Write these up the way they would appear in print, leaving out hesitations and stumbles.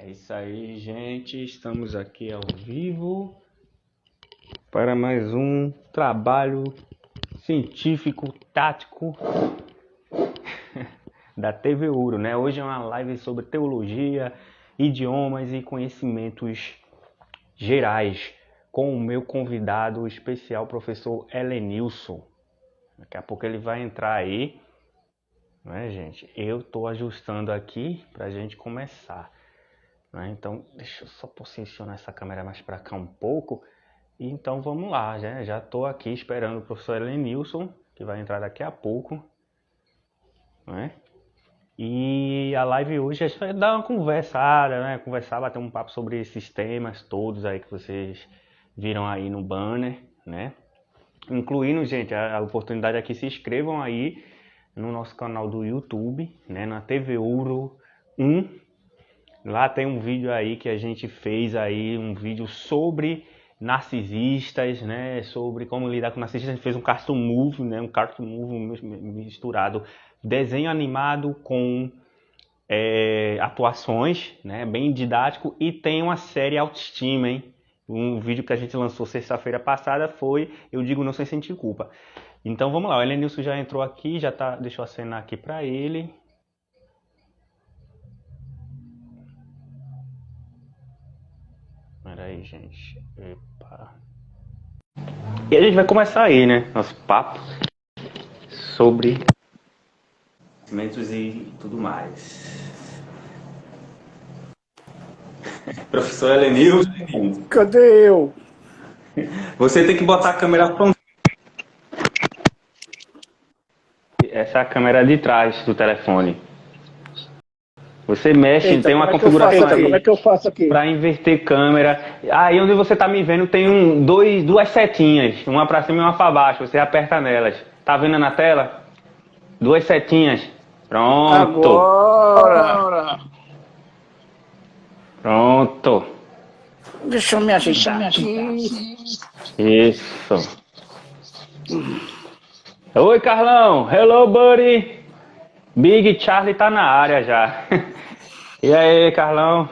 É isso aí, gente. Estamos aqui ao vivo para mais um trabalho científico tático da TV Ouro, né? Hoje é uma live sobre teologia, idiomas e conhecimentos gerais com o meu convidado especial, professor Helenilson. Daqui a pouco ele vai entrar aí, né, gente? Eu estou ajustando aqui para a gente começar. Então, deixa eu só posicionar essa câmera mais para cá um pouco. E então vamos lá, já estou aqui esperando o professor Helenilson, que vai entrar daqui a pouco, né? E a live hoje a gente vai dar uma conversada, né? Conversar, bater um papo sobre esses temas todos aí que vocês viram aí no banner, né? Incluindo, gente, a oportunidade aqui, se inscrevam aí no nosso canal do YouTube, né? Na TV Ouro 1. Lá tem um vídeo aí que a gente fez aí, um vídeo sobre narcisistas, né? Sobre como lidar com narcisistas. A gente fez um cartoon movie, né? Um cartoon movie misturado, desenho animado com atuações, né? Bem didático. E tem uma série Autoestima, hein? Um vídeo que a gente lançou sexta-feira passada foi Eu Digo Não Sem Sentir Culpa. Então vamos lá, o Helenilson já entrou aqui, já tá, deixa eu acenar aqui para ele. Pera aí, gente. Epa. E a gente vai começar aí, né? Nosso papo sobre conhecimentos e tudo mais. Professor Helenilson, Cadê eu? você tem que botar a câmera frontal. Essa é a câmera de trás do telefone. Você mexe, Eita, tem uma como configuração como é aí que eu faço aqui? para inverter câmera. Aí onde você tá me vendo tem duas setinhas, uma para cima e uma para baixo. Você aperta nelas. Tá vendo na tela? Duas setinhas. Pronto. Agora, Pronto. deixa eu me ajeitar aqui. Isso. Oi, Carlão. Hello, buddy. Big Charlie tá na área já. E aí, Carlão?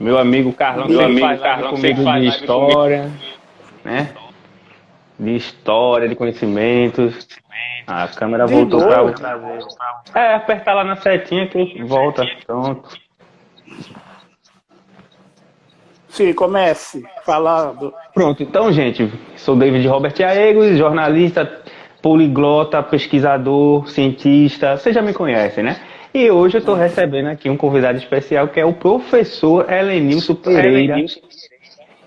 Meu amigo Carlão, Meu sempre amigo faz live comigo de história, né? De história, de conhecimentos. A câmera De voltou para novo? o traseiro. Apertar lá na setinha que volta. Pronto. Sim, comece falando. Pronto, então, gente, sou David Robert Aegos, jornalista, poliglota, pesquisador, cientista, vocês já me conhecem, né? E hoje eu estou recebendo aqui um convidado especial que é o professor Helenilson Pereira. E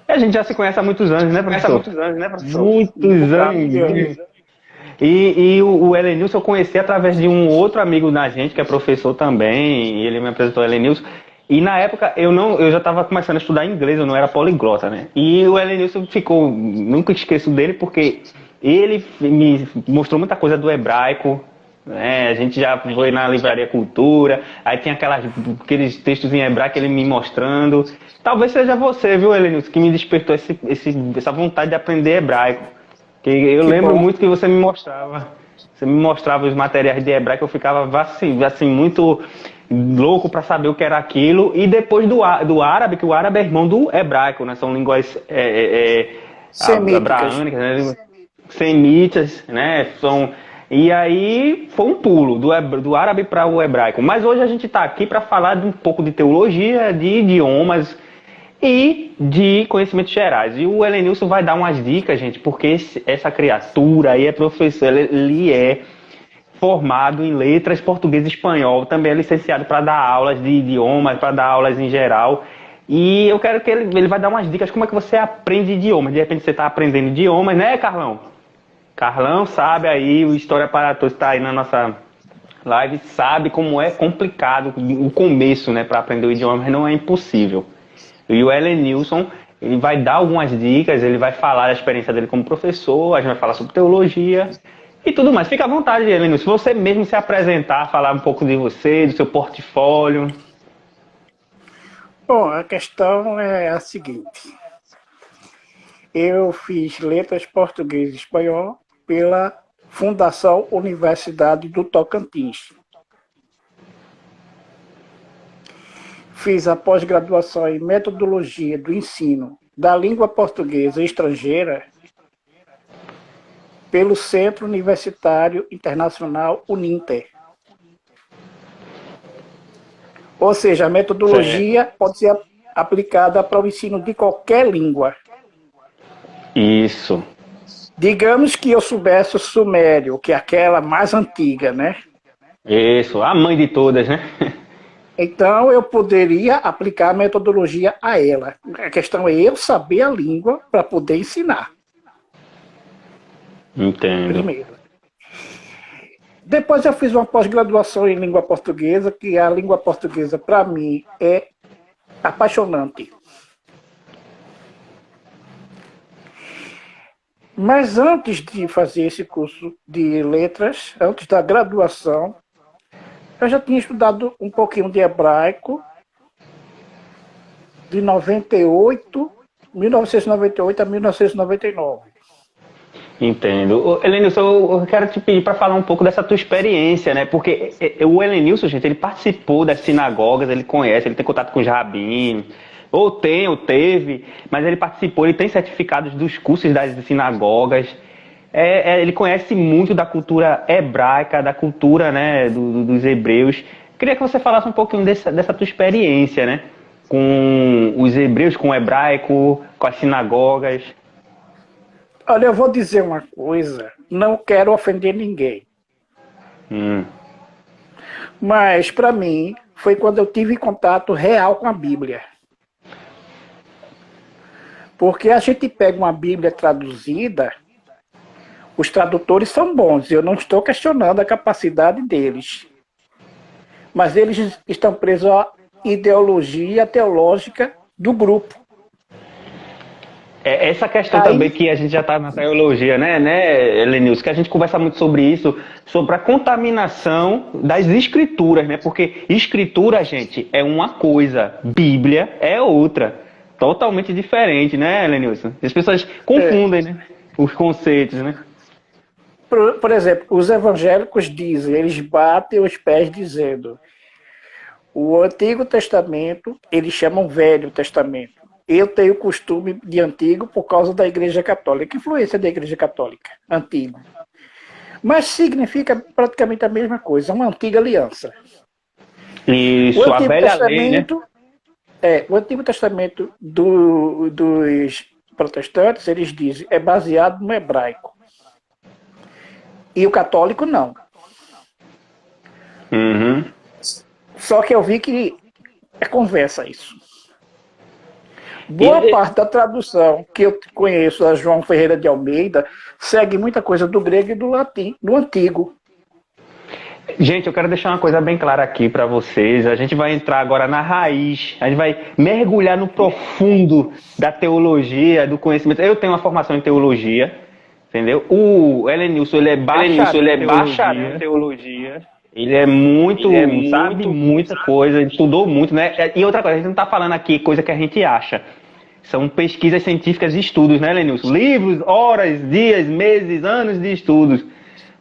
a gente já se conhece há muitos anos, né, professor? Muitos anos. E o Helenilson eu conheci através de um outro amigo da gente, que é professor também, e ele me apresentou o Helenilson. E na época eu já estava começando a estudar inglês, eu não era poliglota, né? E o Helenilson ficou, nunca esqueço dele, porque ele me mostrou muita coisa do hebraico, né? A gente já foi na Livraria Cultura, aí tinha aqueles textos em hebraico ele me mostrando. Talvez seja você, viu, Helenilson, que me despertou essa vontade de aprender hebraico. Que eu lembro bom. muito que você me mostrava. Você me mostrava os materiais de hebraico, eu ficava assim muito louco para saber o que era aquilo. E depois do árabe, que o árabe é irmão do hebraico, né? São línguas Semíticas. abraânicas, né? Semitas, né? E aí foi um pulo do árabe para o hebraico. Mas hoje a gente está aqui para falar de um pouco de teologia, de idiomas e de conhecimentos gerais. E o Helenilson vai dar umas dicas, gente, porque essa criatura aí é professor, ele é formado em letras português e espanhol, também é licenciado para dar aulas de idiomas, para dar aulas em geral. E eu quero que ele vai dar umas dicas como é que você aprende idiomas. De repente você está aprendendo idiomas, né, Carlão? Carlão sabe aí, o História para Todos está aí na nossa live, sabe como é complicado o começo, né, para aprender o idioma, mas não é impossível. E o Helenilson, ele vai dar algumas dicas, ele vai falar da experiência dele como professor, a gente vai falar sobre teologia e tudo mais. Fica à vontade, Helenilson, você mesmo se apresentar, falar um pouco de você, do seu portfólio. Bom, a questão é a seguinte. Eu fiz letras português e espanhol pela Fundação Universidade do Tocantins. fiz a pós-graduação em metodologia do ensino da língua portuguesa estrangeira pelo Centro Universitário Internacional Uninter. Ou seja, a metodologia pode ser aplicada para o ensino de qualquer língua. Isso. Digamos que eu soubesse o sumério, que é aquela mais antiga, né? Isso, a mãe de todas, né? Então, eu poderia aplicar a metodologia a ela. A questão é eu saber a língua para poder ensinar. Entendo. Primeiro. Depois eu fiz uma pós-graduação em língua portuguesa, que a língua portuguesa, para mim, é apaixonante. Mas antes de fazer esse curso de letras, antes da graduação, eu já tinha estudado um pouquinho de hebraico, de 1998 a 1999. Entendo. Helenilson, eu quero te pedir para falar um pouco dessa tua experiência, né? Porque o Helenilson, gente, ele participou das sinagogas, ele conhece, ele tem contato com os rabinos, ou teve, mas ele participou, ele tem certificados dos cursos das sinagogas. Ele conhece muito da cultura hebraica, da cultura, né, dos hebreus. Queria que você falasse um pouquinho dessa tua experiência, né? Com os hebreus, com o hebraico, com as sinagogas. Olha, eu vou dizer uma coisa, não quero ofender ninguém. Mas, para mim, foi quando eu tive contato real com a Bíblia. Porque a gente pega uma Bíblia traduzida, os tradutores são bons, eu não estou questionando a capacidade deles. Mas eles estão presos à ideologia teológica do grupo. Essa questão também que a gente já está na teologia, né, Helenilson, que a gente conversa muito sobre isso, sobre a contaminação das escrituras, né? Porque escritura, gente, é uma coisa, Bíblia é outra, totalmente diferente, né, Helenilson? As pessoas confundem, né, os conceitos, né? Por exemplo, os evangélicos dizem, eles batem os pés dizendo, o Antigo Testamento, eles chamam Velho Testamento. Eu tenho o costume de antigo por causa da Igreja Católica, influência da Igreja Católica, antigo. Mas significa praticamente a mesma coisa, uma antiga aliança. Isso, a velha lei, né? O Antigo Testamento dos protestantes, eles dizem, é baseado no hebraico. E o católico não. Uhum. Só que eu vi que é conversa isso. Boa parte da tradução que eu conheço da João Ferreira de Almeida segue muita coisa do grego e do latim, do antigo. Gente, eu quero deixar uma coisa bem clara aqui para vocês. A gente vai entrar agora na raiz, a gente vai mergulhar no profundo da teologia, do conhecimento. Eu tenho uma formação em teologia, entendeu? O Helenilson, ele é bacharel em teologia. Ele é muito, sabe muita coisa, ele estudou muito, né? E outra coisa, a gente não está falando aqui coisa que a gente acha. São pesquisas científicas e estudos, né, Helenilson? Livros, horas, dias, meses, anos de estudos.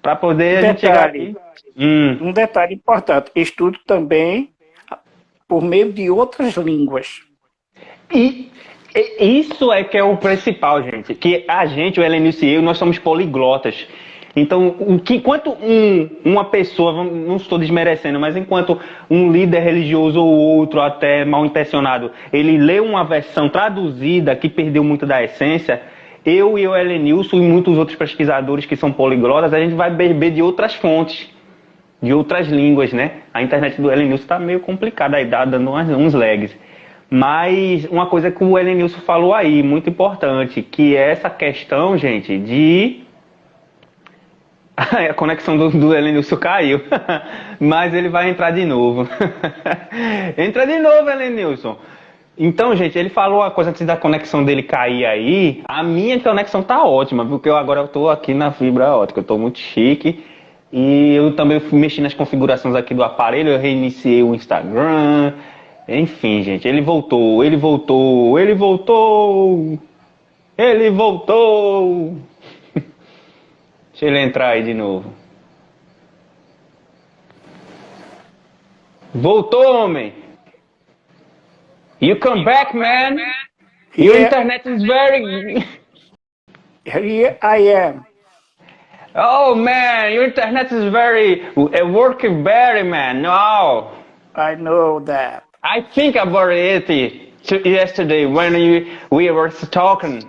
Para poder a gente chegar aqui. Um detalhe importante, estudo também por meio de outras línguas. E isso é que é o principal, gente. Que a gente, o Helenilson e eu, nós somos poliglotas. Então, enquanto uma pessoa, não estou desmerecendo, mas enquanto um líder religioso ou outro, até mal intencionado, ele lê uma versão traduzida que perdeu muito da essência, eu e o Helenilson e muitos outros pesquisadores que são poliglotas, a gente vai beber de outras fontes, de outras línguas, né? A internet do Helenilson está meio complicada aí, dando uns lags. Mas uma coisa que o Helenilson falou aí, muito importante, que é essa questão, gente, de... A conexão do Helenilson caiu, mas ele vai entrar de novo. Entra de novo, Helenilson. Então, gente, ele falou a coisa antes da conexão dele cair aí. A minha conexão tá ótima, porque agora eu tô aqui na fibra ótica, eu tô muito chique. E eu também mexi nas configurações aqui do aparelho, eu reiniciei o Instagram. Enfim, gente, ele voltou. Deixa ele entrar aí de novo. Voltou, homem! You come back, man. Your internet is very... Here I am. Oh, man, your internet is very... working very, man. No. I know that. I think about it yesterday when we were talking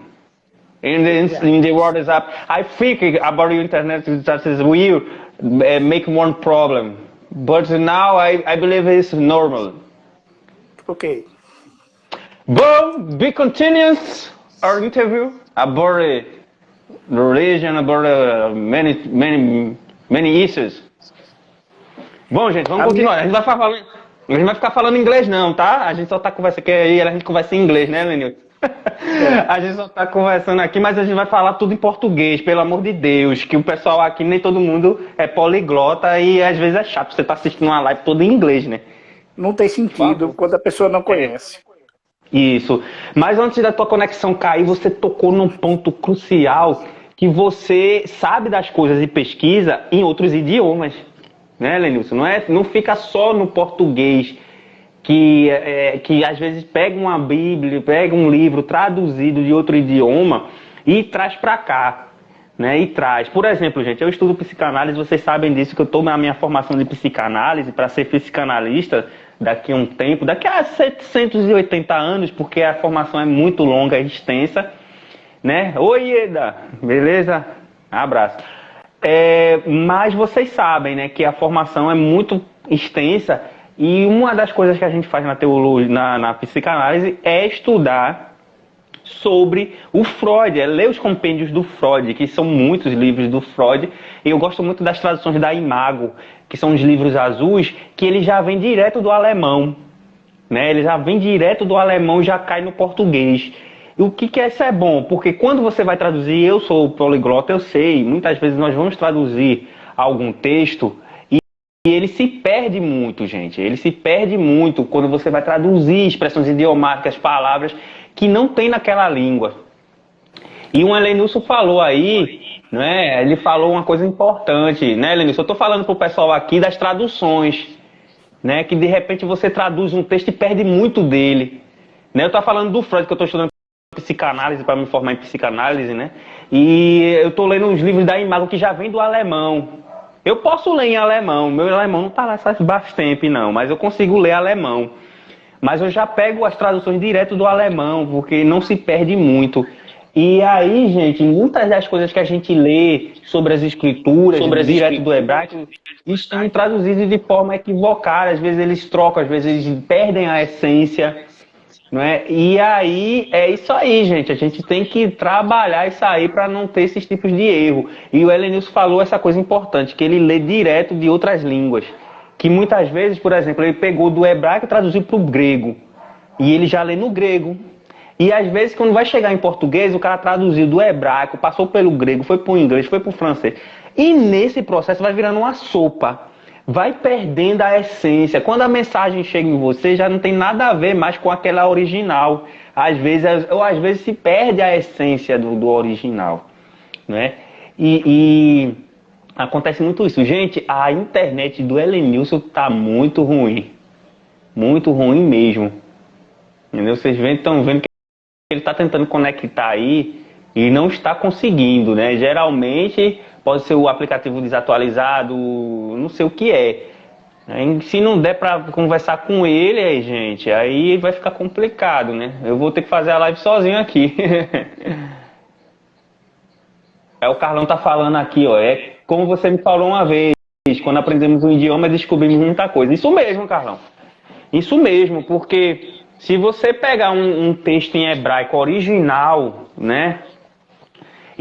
in the WhatsApp. I think about your internet that is will make one problem. But now I believe it's normal. Okay. But we continues our interview about religion, about many issues. Bom, gente, vamos continuar. A gente vai ficar falando inglês não, tá? A gente só tá conversando, que aí a gente conversa em inglês, né, Lenilson? A gente só tá conversando aqui, mas a gente vai falar tudo em português, pelo amor de Deus, que o pessoal aqui, nem todo mundo é poliglota e às vezes é chato você tá assistindo uma live toda em inglês, né? Não tem sentido quando a pessoa não conhece. Isso. Mas antes da tua conexão cair, você tocou num ponto crucial que você sabe das coisas e pesquisa em outros idiomas, né, Lenilson? Não fica só no português, que às vezes pega uma Bíblia, pega um livro traduzido de outro idioma e traz para cá, né? E traz. Por exemplo, gente, eu estudo psicanálise, vocês sabem disso, que eu estou na minha formação de psicanálise para ser psicanalista daqui a um tempo, daqui a 780 anos, porque a formação é muito longa e extensa, né? Oi, Eda, beleza? Abraço. Mas vocês sabem, né, que a formação é muito extensa e uma das coisas que a gente faz na teologia, na psicanálise, é estudar sobre o Freud, ler os compêndios do Freud, que são muitos livros do Freud, e eu gosto muito das traduções da Imago, que são os livros azuis, que ele já vem direto do alemão, né? Ele já vem direto do alemão e já cai no português. E o que isso é bom? Porque quando você vai traduzir, eu sou poliglota, eu sei, muitas vezes nós vamos traduzir algum texto e ele se perde muito, gente. Ele se perde muito quando você vai traduzir expressões idiomáticas, palavras que não tem naquela língua. E o Elenilson falou aí, né? Ele falou uma coisa importante, né, Elenilson? Eu estou falando para o pessoal aqui das traduções, né? Que de repente você traduz um texto e perde muito dele. Né? Eu estou falando do Freud, que eu estou estudando psicanálise para me formar em psicanálise, né? E eu estou lendo os livros da Imago que já vem do alemão. Eu posso ler em alemão, meu alemão não está lá essas Bastemp não, mas eu consigo ler alemão. Mas eu já pego as traduções direto do alemão, porque não se perde muito. E aí, gente, muitas das coisas que a gente lê sobre as escrituras, direto do hebraico, estão traduzidas de forma equivocada. Às vezes eles trocam, às vezes eles perdem a essência. Não é? E aí, é isso aí, gente. A gente tem que trabalhar isso aí para não ter esses tipos de erro. E o Elenilson falou essa coisa importante, que ele lê direto de outras línguas. Que muitas vezes, por exemplo, ele pegou do hebraico e traduziu para o grego. E ele já lê no grego. E às vezes, quando vai chegar em português, o cara traduziu do hebraico, passou pelo grego, foi para o inglês, foi para o francês. E nesse processo vai virando uma sopa. Vai perdendo a essência. Quando a mensagem chega em você, já não tem nada a ver mais com aquela original. Às vezes se perde a essência do original, né? E acontece muito isso. Gente, a internet do Elenilson tá muito ruim. Muito ruim mesmo. Entendeu? Vocês estão vendo que ele está tentando conectar aí e não está conseguindo, né? Geralmente pode ser o aplicativo desatualizado, não sei o que é. Se não der para conversar com ele, aí, gente, aí vai ficar complicado, né? Eu vou ter que fazer a live sozinho aqui. O Carlão tá falando aqui, ó. É como você me falou uma vez, quando aprendemos um idioma, descobrimos muita coisa. Isso mesmo, Carlão. Isso mesmo, porque se você pegar um texto em hebraico original, né?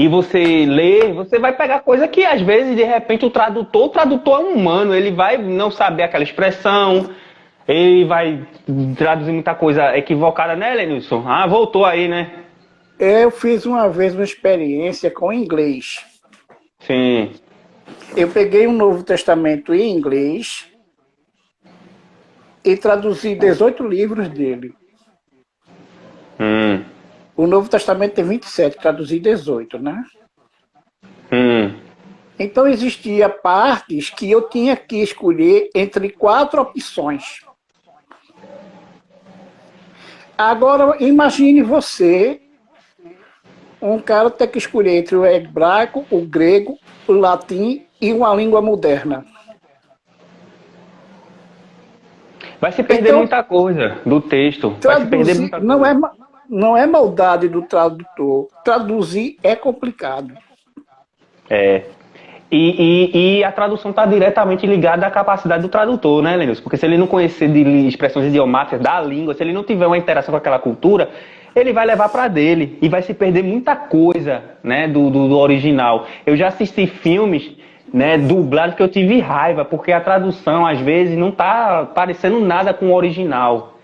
E você lê, você vai pegar coisa que às vezes, de repente, o tradutor é humano, ele vai não saber aquela expressão, ele vai traduzir muita coisa equivocada, né, Lenilson? Ah, voltou aí, né? Eu fiz uma vez uma experiência com inglês. Sim. Eu peguei um Novo Testamento em inglês e traduzi 18 livros dele. O Novo Testamento tem 27, traduzi 18, né? Então existia partes que eu tinha que escolher entre 4 opções. Agora, imagine você, um cara ter que escolher entre o hebraico, o grego, o latim e uma língua moderna. Vai se perder Então, muita coisa do texto. Vai se perder traduzir muita coisa. não é maldade do tradutor. Traduzir é complicado. É. E a tradução está diretamente ligada à capacidade do tradutor, né, Lenilson? Porque se ele não conhecer de expressões idiomáticas da língua, se ele não tiver uma interação com aquela cultura, ele vai levar para dele e vai se perder muita coisa, né, do original. Eu já assisti filmes, né, dublados que eu tive raiva, porque a tradução, às vezes, não está parecendo nada com o original.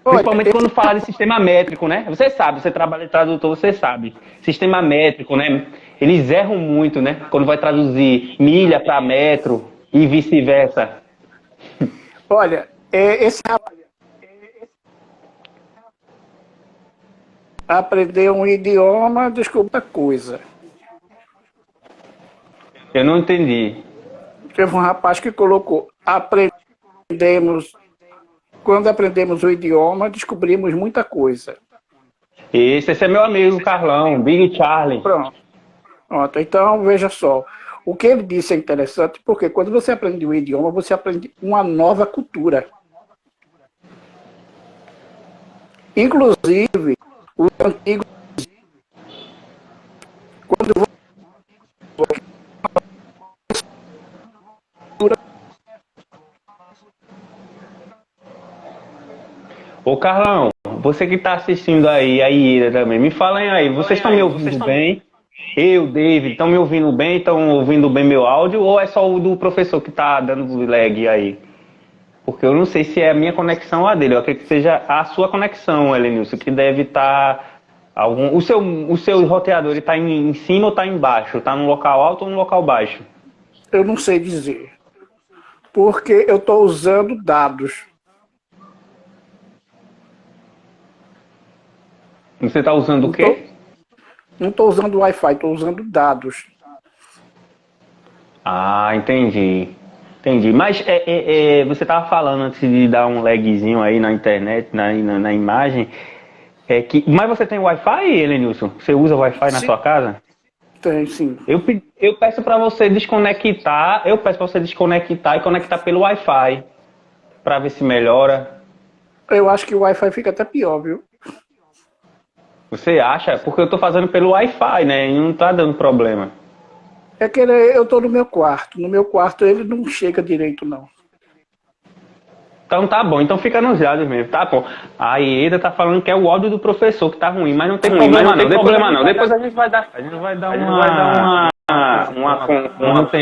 Principalmente quando fala de sistema métrico, né? Você sabe, você trabalha de tradutor, você sabe. Sistema métrico, né? Eles erram muito, né? Quando vai traduzir milha para metro e vice-versa. Olha, esse rapaz aprendeu um idioma, desculpa coisa. Eu não entendi. Teve um rapaz que colocou, quando aprendemos o idioma, descobrimos muita coisa. Esse é meu amigo, Carlão, Big Charlie. Pronto. Então, veja só. O que ele disse é interessante porque quando você aprende um idioma, você aprende uma nova cultura. Inclusive, os antigos, quando Ô, Carlão, você que está assistindo aí, a Ira também, me falem aí, vocês estão me ouvindo bem? Eu, David, estão me ouvindo bem? Estão ouvindo bem meu áudio? Ou é só o do professor que está dando lag aí? Porque eu não sei se é a minha conexão ou a dele. Eu acredito que seja a sua conexão, Helenilson, que deve estar... O seu roteador está em cima ou está embaixo? Está num local alto ou num local baixo? eu não sei dizer. Porque eu estou usando dados. Você está usando o quê? Não estou usando Wi-Fi, estou usando dados. Ah, entendi. Entendi. Mas você estava falando antes de dar um lagzinho aí na internet, na imagem. Mas você tem Wi-Fi, Helenilson? Você usa Wi-Fi na sua casa? Tem, sim. Eu peço para você desconectar. Eu peço para você desconectar e conectar pelo Wi-Fi. Para ver se melhora. Eu acho que o Wi-Fi fica até pior, viu? Você acha? Porque eu estou fazendo pelo Wi-Fi, né? E não está dando problema. É que eu estou no meu quarto. No meu quarto ele não chega direito, não. Então tá bom, então fica nos dados mesmo, tá bom. A Ieda tá falando que é o áudio do professor que tá ruim, mas não tem problema não. Depois a gente vai dar uma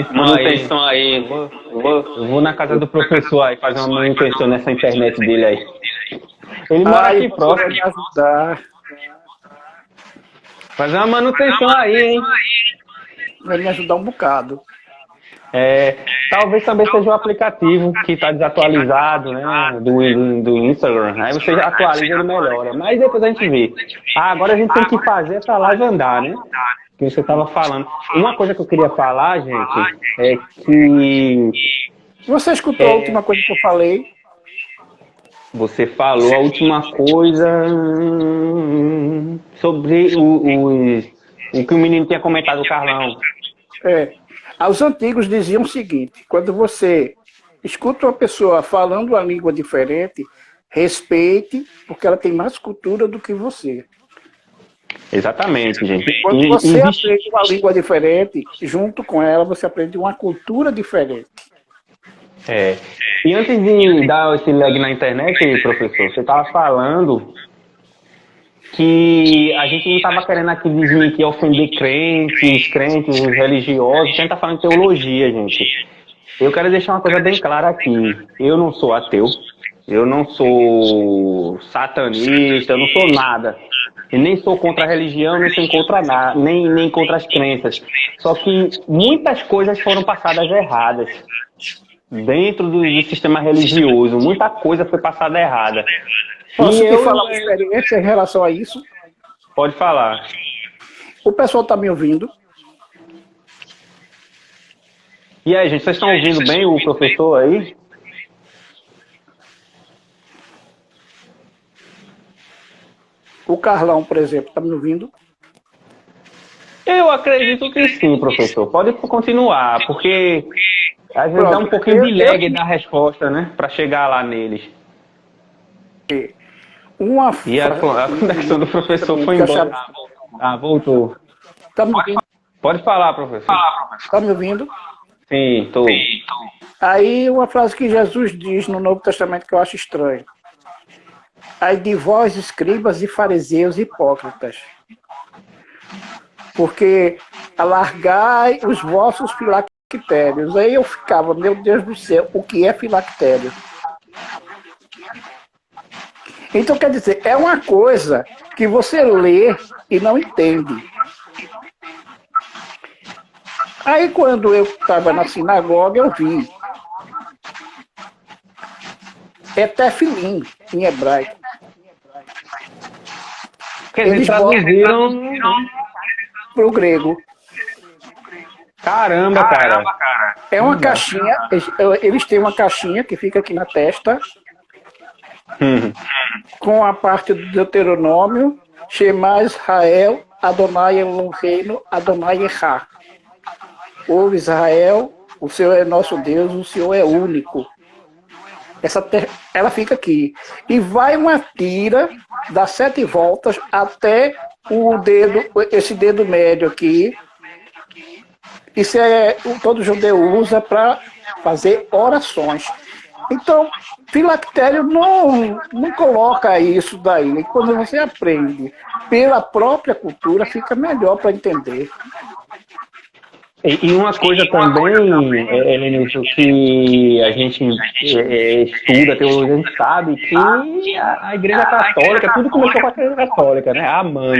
manutenção aí. Eu vou na casa do professor aí fazer uma manutenção nessa internet dele aí. Ele mora aqui próximo. Me ajudar. Fazer uma manutenção aí, hein? Vai me ajudar um bocado. Talvez também seja o aplicativo que está desatualizado, né, do Instagram. Aí você atualiza e ele melhora. Mas depois a gente vê. Agora a gente tem que fazer essa live andar, né? Que você estava falando. Uma coisa que eu queria falar, gente, é que... Você escutou a última coisa que eu falei? Você falou a última coisa sobre o que o menino tinha comentado, o Carlão. Os antigos diziam o seguinte: quando você escuta uma pessoa falando uma língua diferente, respeite, porque ela tem mais cultura do que você. Exatamente, gente. Quando você aprende uma língua diferente, junto com ela você aprende uma cultura diferente. E antes de dar esse lag na internet, professor, você estava falando que a gente não estava querendo aqui desmentir, ofender crentes religiosos. A gente está falando de teologia, gente. Eu quero deixar uma coisa bem clara aqui. Eu não sou ateu, eu não sou satanista, eu não sou nada. E nem sou contra a religião, nem sou contra nada, nem contra as crenças. Só que muitas coisas foram passadas erradas dentro do sistema religioso. Muita coisa foi passada errada. Posso te falar uma experiência em relação a isso? Pode falar. O pessoal está me ouvindo? E aí, gente, vocês estão ouvindo bem o professor aí? O Carlão, por exemplo, está me ouvindo? Eu acredito que sim, professor. Pode continuar, porque às vezes dá um Pronto. pouquinho de lag da resposta, né? Para chegar lá neles. Uma E a conexão do professor foi embora. Ah, voltou. Tá me ouvindo? Pode falar, professor. Tá me ouvindo? Sim, tô. Aí uma frase que Jesus diz no Novo Testamento que eu acho estranho. Ai de vós, escribas e fariseus hipócritas, porque alargai os vossos filactérios. Aí eu ficava, meu Deus do céu, o que é filactério? Então, quer dizer, é uma coisa que você lê e não entende. Aí, quando eu estava na sinagoga, eu vi. É tefilim, em hebraico. Quer dizer, eles traduziram para o grego. Caramba, cara. É uma caixinha, eles têm uma caixinha que fica aqui na testa, com a parte do Deuteronômio, Shema Israel, Adonai Eloheinu, Adonai Echad. Ouve Israel, o Senhor é nosso Deus, o Senhor é único. Ela fica aqui. E vai uma tira, dá 7 voltas até o dedo, esse dedo médio aqui. Isso todo judeu usa para fazer orações. Então, filactério não coloca isso daí. E quando você aprende pela própria cultura, fica melhor para entender. E uma coisa também, Helenilson, que a gente estuda teologia, a gente sabe que a Igreja Católica, tudo começou com a Igreja Católica, né? A mãe,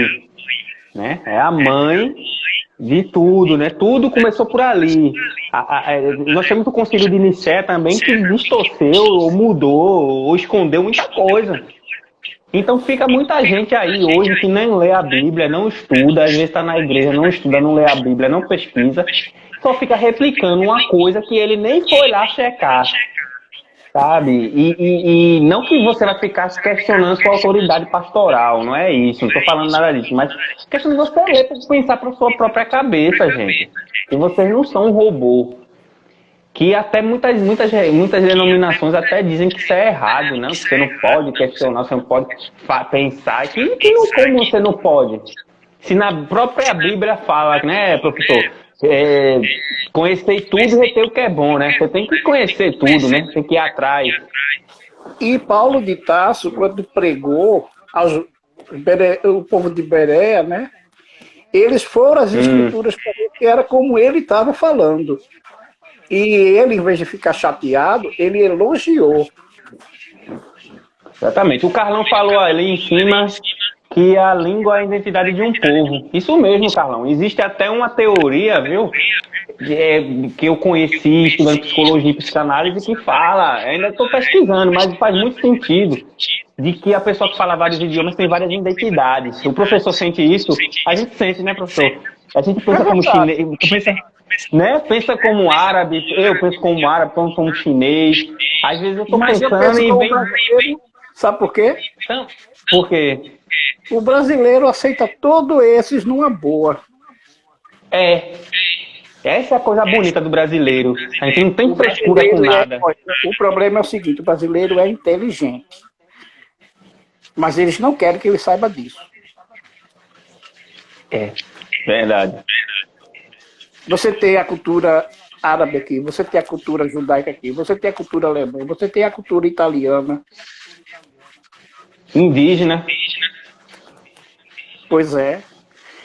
né? É a mãe de tudo, né? Tudo começou por ali. Nós temos o Concílio de Nicéia também que distorceu, ou mudou, ou escondeu muita coisa. Então fica muita gente aí hoje que nem lê a Bíblia, não estuda, às vezes está na igreja, não estuda, não lê a Bíblia, não pesquisa, só fica replicando uma coisa que ele nem foi lá checar, sabe? E não que você vai ficar questionando sua autoridade pastoral, não é isso, não estou falando nada disso, mas questão de você ler para pensar para sua própria cabeça, gente, que vocês não são um robô. Que até muitas denominações até dizem que isso é errado, né? Você não pode questionar, você não pode pensar. Que não, como você não pode? Se na própria Bíblia fala, né, professor? Conhecer tudo e reter o que é bom, né? Você tem que conhecer tudo, né? Tem que ir atrás. E Paulo de Tarso, quando pregou o povo de Bereia, né? Eles foram às escrituras para ver que era como ele estava falando. E ele, em vez de ficar chateado, ele elogiou. Exatamente. O Carlão falou ali em cima que a língua é a identidade de um povo. Isso mesmo, Carlão. Existe até uma teoria, viu? Que eu conheci estudando psicologia e psicanálise que fala, ainda estou pesquisando, mas faz muito sentido, de que a pessoa que fala vários idiomas tem várias identidades. O professor sente isso? A gente sente, né, professor? A gente pensa como chinês, pensa como árabe, eu penso como árabe, penso como chinês. Às vezes eu estou pensando e vem... Sabe por quê? Então, por quê? O brasileiro aceita todos esses numa boa. Essa é a coisa bonita do brasileiro. A gente não tem frescura com nada. O problema é o seguinte, o brasileiro é inteligente. Mas eles não querem que ele saiba disso. Verdade. Você tem a cultura árabe aqui, você tem a cultura judaica aqui, você tem a cultura alemã, você tem a cultura italiana. Indígena. Pois é.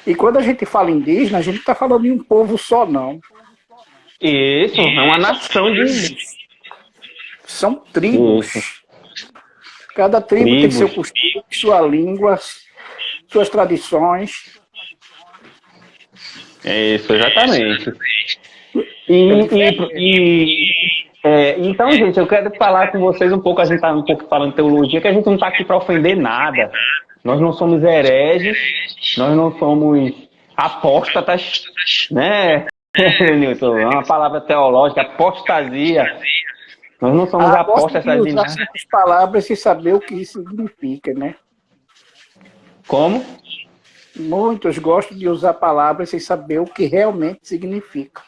E quando a gente fala indígena, a gente está falando de um povo só, não. Isso, é uma nação de... São tribos. Isso. Cada tribo tem seu costume, sua língua, suas tradições. Isso, exatamente. Então, gente, eu quero falar com vocês um pouco, a gente está um pouco falando de teologia, que a gente não está aqui para ofender nada. Nós não somos hereges, nós não somos apóstatas, né, Nilton? É uma palavra teológica, apostasia. Nós não somos apóstatas de nada. Usar essas palavras e saber o que isso significa, né? Como? Muitos gostam de usar palavras sem saber o que realmente significa.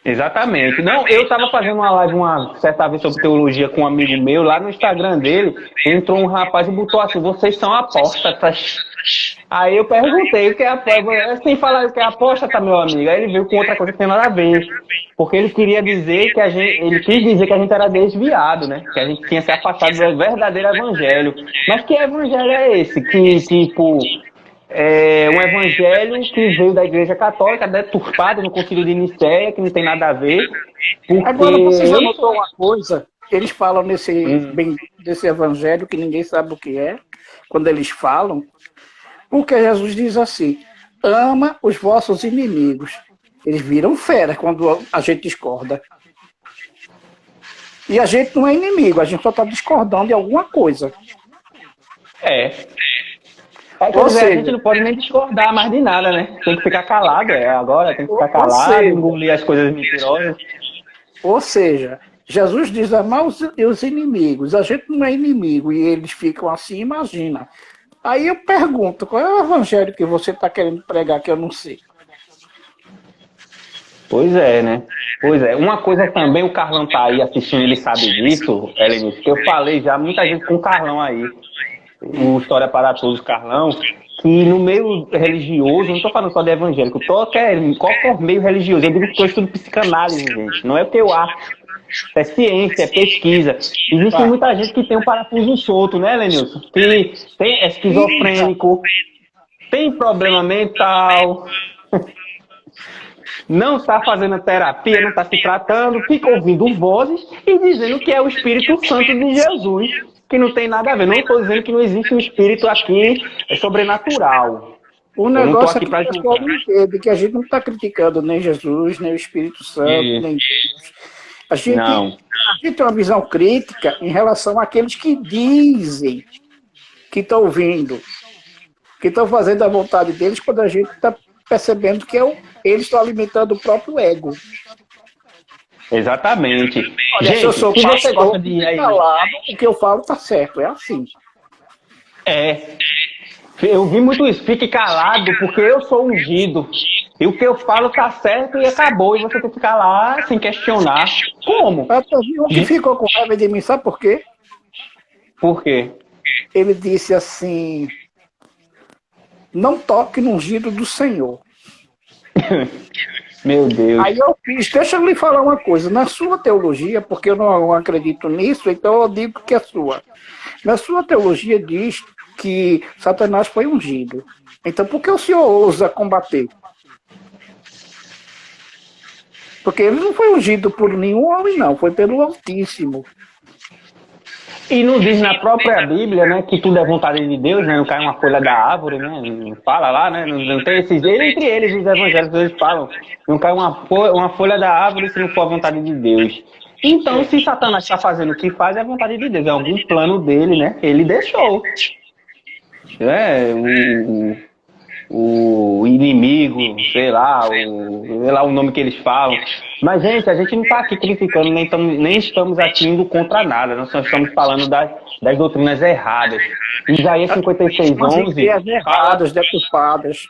Exatamente. Não, eu estava fazendo uma live uma certa vez sobre teologia com um amigo meu, lá no Instagram dele, entrou um rapaz e botou assim, vocês são apóstatas. Aí eu perguntei o que é apóstata, sem falar o que é apóstata, meu amigo. Aí ele veio com outra coisa que tem nada a ver. Porque ele queria dizer que ele quis dizer que a gente era desviado, né? Que a gente tinha se afastado do verdadeiro evangelho. Mas que evangelho é esse? Que, tipo, é um evangelho que veio da Igreja Católica, deturpado no Concílio de Nicéia, que não tem nada a ver. Agora, você já notou uma coisa? Eles falam desse evangelho que ninguém sabe o que é, quando eles falam, porque Jesus diz assim, ama os vossos inimigos. Eles viram fera quando a gente discorda. E a gente não é inimigo, a gente só está discordando de alguma coisa. Ou seja, a gente não pode nem discordar mais de nada, né? Tem que ficar calado, agora tem que ficar calado, engolir as coisas mentirosas. Ou seja, Jesus diz amar os inimigos, a gente não é inimigo e eles ficam assim, imagina. Aí eu pergunto, qual é o evangelho que você está querendo pregar que eu não sei? Pois é, né? Pois é. Uma coisa também, o Carlão tá aí assistindo, ele sabe disso, Helenilson, que eu falei já muita gente com o Carlão aí, o História para Todos, Carlão, que no meio religioso, não estou falando só de evangélico, qualquer meio religioso, eu digo que eu estudo psicanálise, gente, não é o que eu acho. É ciência, é pesquisa. Existe muita gente que tem um parafuso solto, né, Lenilson? Que é esquizofrênico, tem problema mental, não está fazendo terapia, não está se tratando, fica ouvindo vozes e dizendo que é o Espírito Santo de Jesus, que não tem nada a ver. Não estou dizendo que não existe um espírito aqui sobrenatural. O negócio é que o pessoal não entende que a gente não está criticando nem Jesus, nem o Espírito Santo, nem Deus. A gente tem uma visão crítica em relação àqueles que dizem que estão ouvindo, que estão fazendo a vontade deles, quando a gente está percebendo que eles estão alimentando o próprio ego. Exatamente. Olha, gente, se eu sou pastor, calado, o que eu falo está certo, é assim. Eu vi muito isso, fique calado porque eu sou ungido. E o que eu falo tá certo e acabou. E você tem que ficar lá sem questionar. Como? O que ficou com raiva de mim, sabe por quê? Por quê? Ele disse assim, não toque no ungido do Senhor. Meu Deus. Aí eu fiz, deixa eu lhe falar uma coisa, na sua teologia, porque eu não acredito nisso, então eu digo que é sua. Na sua teologia diz que Satanás foi ungido. Então por que o senhor ousa combater? Porque ele não foi ungido por nenhum homem, não. Foi pelo Altíssimo. E não diz na própria Bíblia, né, que tudo é vontade de Deus, né? Não cai uma folha da árvore, né? Não fala lá, né? Não tem esses... Entre eles, os evangélicos, eles falam. Não cai uma folha da árvore se não for a vontade de Deus. Então, se Satanás está fazendo o que faz, é a vontade de Deus. É algum plano dele, né? Ele deixou. O inimigo, sei lá o nome que eles falam. Mas, gente, a gente não está aqui criticando, nem estamos aqui indo contra nada. Nós só estamos falando das doutrinas erradas. Isaías 56:11... As erradas, deturpadas.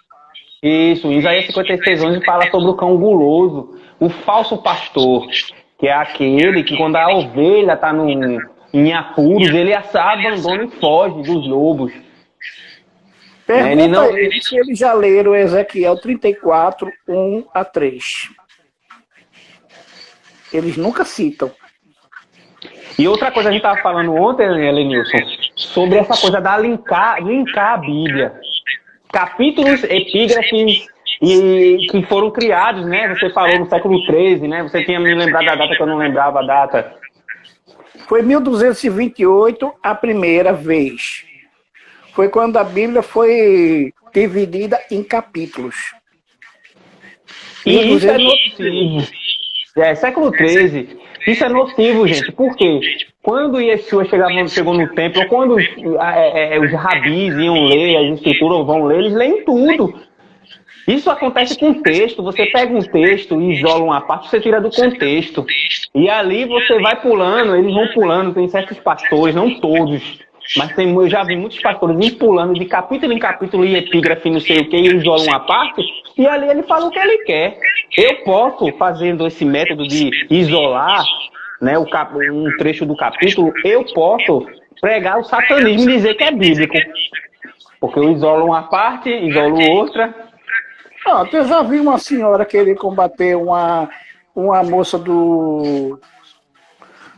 Isso, Isaías 56:11 fala sobre o cão guloso, o falso pastor, que é aquele que quando a ovelha está em apuros, ele abandona e foge dos lobos. Pergunta se eles já leram Ezequiel 34, 1-3. Eles nunca citam. E outra coisa, a gente estava falando ontem, Helenilson, sobre essa coisa da linkar a Bíblia. Capítulos, epígrafes que foram criados, né? Você falou no século XIII, né? Você tinha me lembrado da data que eu não lembrava a data. Foi 1228 a primeira vez. Foi quando a Bíblia foi dividida em capítulos. E isso é nocivo. Século XIII. Isso é nocivo, gente. Por quê? Quando Yeshua chegou no templo, ou quando os rabis iam ler, as escrituras vão ler, eles leem tudo. Isso acontece com texto. Você pega um texto e isola uma parte, você tira do contexto. E ali você vai pulando, eles vão pulando. Tem certos pastores, não todos, mas eu já vi muitos pastores ir pulando de capítulo em capítulo e epígrafe, não sei o que, e eles isolam uma parte, e ali ele fala o que ele quer. Eu posso, fazendo esse método de isolar, né, um trecho do capítulo, eu posso pregar o satanismo e dizer que é bíblico. Porque eu isolo uma parte, isolo outra. Eu já vi uma senhora querer combater uma moça do...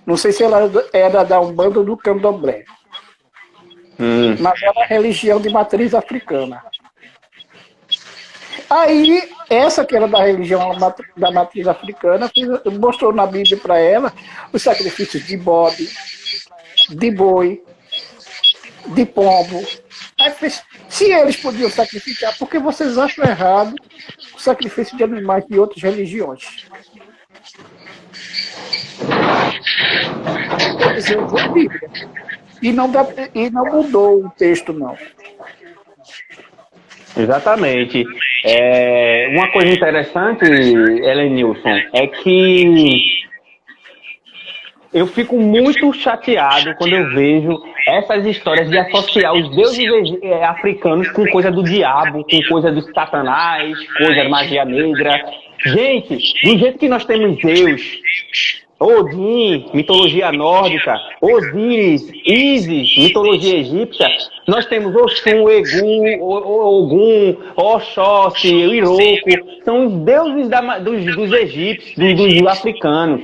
Não sei se ela era da Umbanda ou do Candomblé. Mas era religião de matriz africana. Aí, essa que era da religião da matriz africana, mostrou na Bíblia para ela os sacrifícios de bode, de boi, de pombo. Aí fez, se eles podiam sacrificar, por que vocês acham errado o sacrifício de animais de outras religiões? Quer dizer, eu vou à Bíblia. E não mudou o texto, não. Exatamente. Uma coisa interessante, Helenilson, é que eu fico muito chateado quando eu vejo essas histórias de associar os deuses africanos com coisa do diabo, com coisa do satanás, coisa da magia negra. Gente, do jeito que nós temos Zeus, Odin, mitologia nórdica, Osíris, Ísis, mitologia egípcia, nós temos Oxum, Ogum, Oxóssi, Iroco, são os deuses dos egípcios, dos africanos.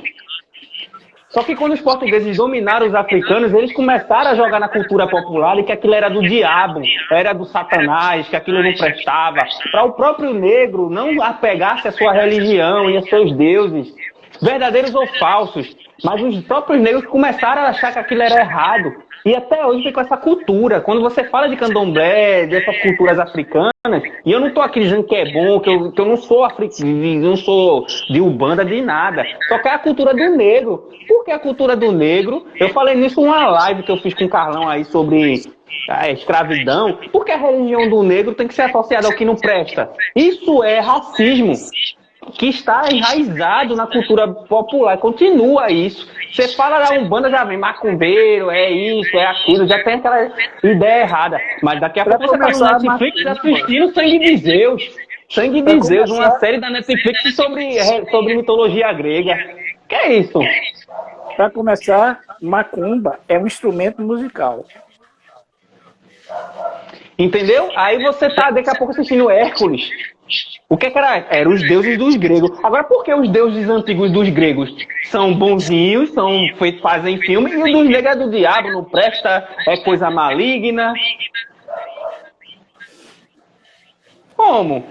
Só que quando os portugueses dominaram os africanos, eles começaram a jogar na cultura popular e que aquilo era do diabo, era do satanás, que aquilo não prestava, para o próprio negro não apegar-se à sua religião e aos seus deuses, verdadeiros ou falsos. Mas os próprios negros começaram a achar que aquilo era errado. E até hoje tem com essa cultura. Quando você fala de candomblé, dessas culturas africanas, e eu não estou aqui dizendo que é bom, que eu não sou africano, não sou de Umbanda, de nada. Só que é a cultura do negro. Por que a cultura do negro? Eu falei nisso numa live que eu fiz com o Carlão aí sobre a escravidão. Porque a religião do negro tem que ser associada ao que não presta. Isso é racismo, que está enraizado na cultura popular. Continua isso. Você fala da Umbanda, já vem macumbeiro, é isso, é aquilo, já tem aquela ideia errada. Mas daqui a pouco você está no Netflix assistindo Sangue de Zeus. Sangue de Zeus, uma série da Netflix sobre mitologia grega. Que é isso? Para começar, macumba é um instrumento musical. Entendeu? Aí você está daqui a pouco assistindo Hércules. O que era? Eram os deuses dos gregos. Agora, por que os deuses antigos dos gregos são bonzinhos, fazem filme, e o dos negros é do diabo, não presta, é coisa maligna? Como?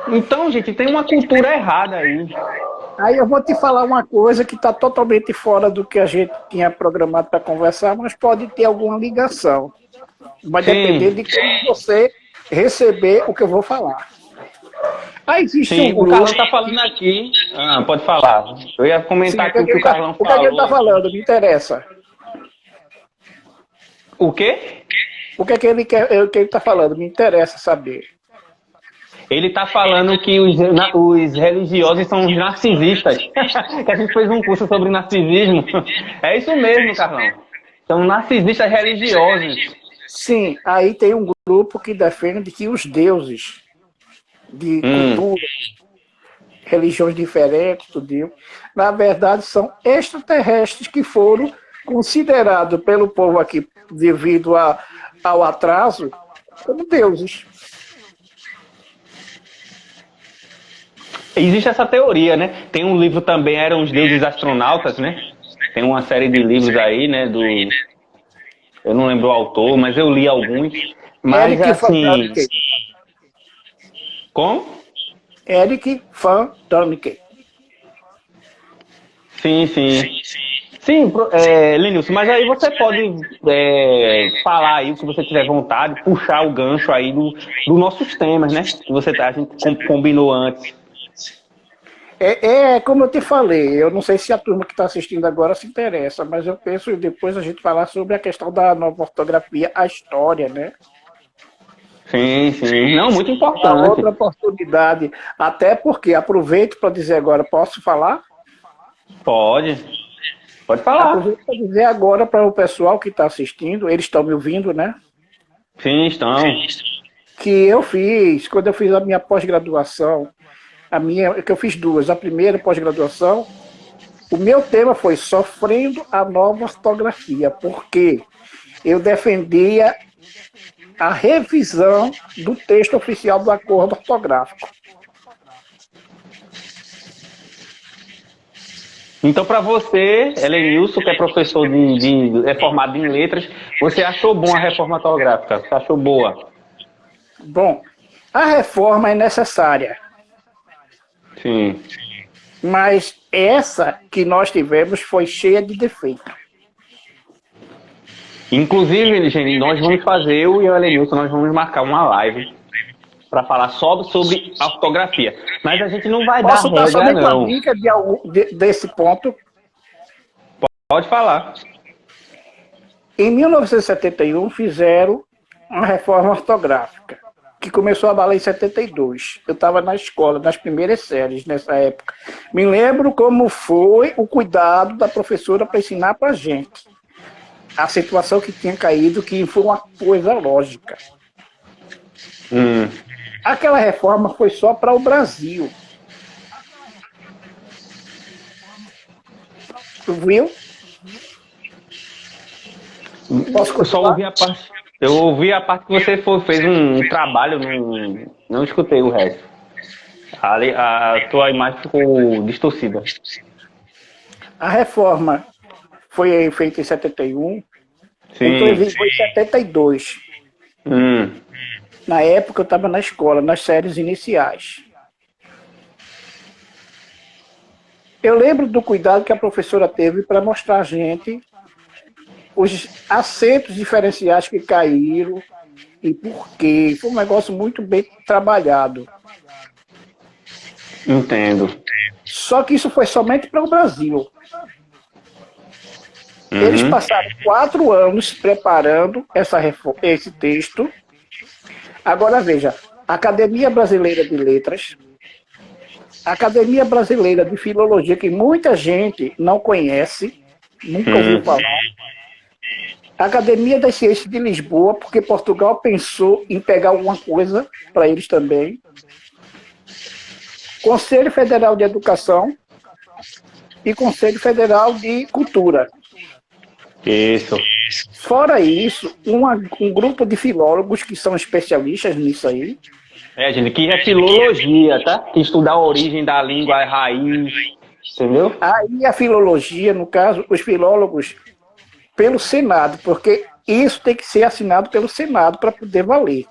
Então, gente, tem uma cultura errada aí. Aí eu vou te falar uma coisa que está totalmente fora do que a gente tinha programado para conversar, mas pode ter alguma ligação. Vai depender de como você receber o que eu vou falar. Aí existe Sim, o Carlão está falando aqui. Pode falar. Eu ia comentar aqui o que o Carlão falou. O que é que ele está falando? Me interessa. O quê? O que é que ele está falando? Me interessa saber. Ele está falando que os religiosos são os narcisistas. Que a gente fez um curso sobre narcisismo. É isso mesmo, Carlão. São narcisistas religiosos. Sim, aí tem um grupo que defende que os deuses de culturas, religiões diferentes, tudo, na verdade são extraterrestres que foram considerados pelo povo aqui, devido ao atraso, como deuses. Existe essa teoria, né? Tem um livro também, Eram os Deuses Astronautas, né? Tem uma série de livros aí, né? Eu não lembro o autor, mas eu li alguns. Mas Eric assim... Como? Eric Van Däniken. Sim. Sim, Lenilson, mas aí você pode falar aí o que você tiver vontade, puxar o gancho aí dos nossos temas, né? Que a gente combinou antes. Como eu te falei, eu não sei se a turma que está assistindo agora se interessa, mas eu penso depois a gente falar sobre a questão da nova ortografia, a história, né? Sim. Não, muito importante. Uma outra oportunidade, até porque, aproveito para dizer agora, posso falar? Pode. Pode falar. Aproveito para dizer agora para o pessoal que está assistindo, eles estão me ouvindo, né? Sim, estão. Que eu fiz, quando eu fiz a minha pós-graduação, que eu fiz duas, a primeira pós-graduação, o meu tema foi Sofrendo a Nova Ortografia, porque eu defendia a revisão do texto oficial do acordo ortográfico. Então, para você, Helenilson, que é professor é formado em letras, você achou bom a reforma ortográfica? Você achou boa? Bom, a reforma é necessária. Sim. Mas essa que nós tivemos foi cheia de defeito. Inclusive, gente, nós vamos fazer, eu e o Helenilson, nós vamos marcar uma live para falar só sobre a ortografia. Mas a gente não vai Posso dar dar regra, somente não. uma dica desse ponto? Pode falar. Em 1971 fizeram uma reforma ortográfica, que começou a valer em 72. Eu estava na escola, nas primeiras séries nessa época. Me lembro como foi o cuidado da professora para ensinar para a gente a situação que tinha caído, que foi uma coisa lógica. Aquela reforma foi só para o Brasil. Tu viu? Eu só ouvi a parte. Eu ouvi a parte que você fez um trabalho, não escutei o resto. A tua imagem ficou distorcida. A reforma foi feita em 71, Sim. então ele foi em 72. Na época eu estava na escola, nas séries iniciais. Eu lembro do cuidado que a professora teve para mostrar a gente os acentos diferenciais que caíram e por quê. Foi um negócio muito bem trabalhado. Entendo. Só que isso foi somente para o Brasil. Eles passaram 4 anos preparando esse texto. Agora veja, a Academia Brasileira de Letras, a Academia Brasileira de Filologia, que muita gente não conhece, nunca ouviu falar, a Academia das Ciências de Lisboa, porque Portugal pensou em pegar alguma coisa para eles também, Conselho Federal de Educação e Conselho Federal de Cultura. Isso. Fora isso, um grupo de filólogos que são especialistas nisso aí. Gente, que é filologia, tá? Que estuda a origem da língua, a raiz, entendeu? Aí a filologia, no caso, os filólogos, pelo Senado, porque isso tem que ser assinado pelo Senado para poder valer.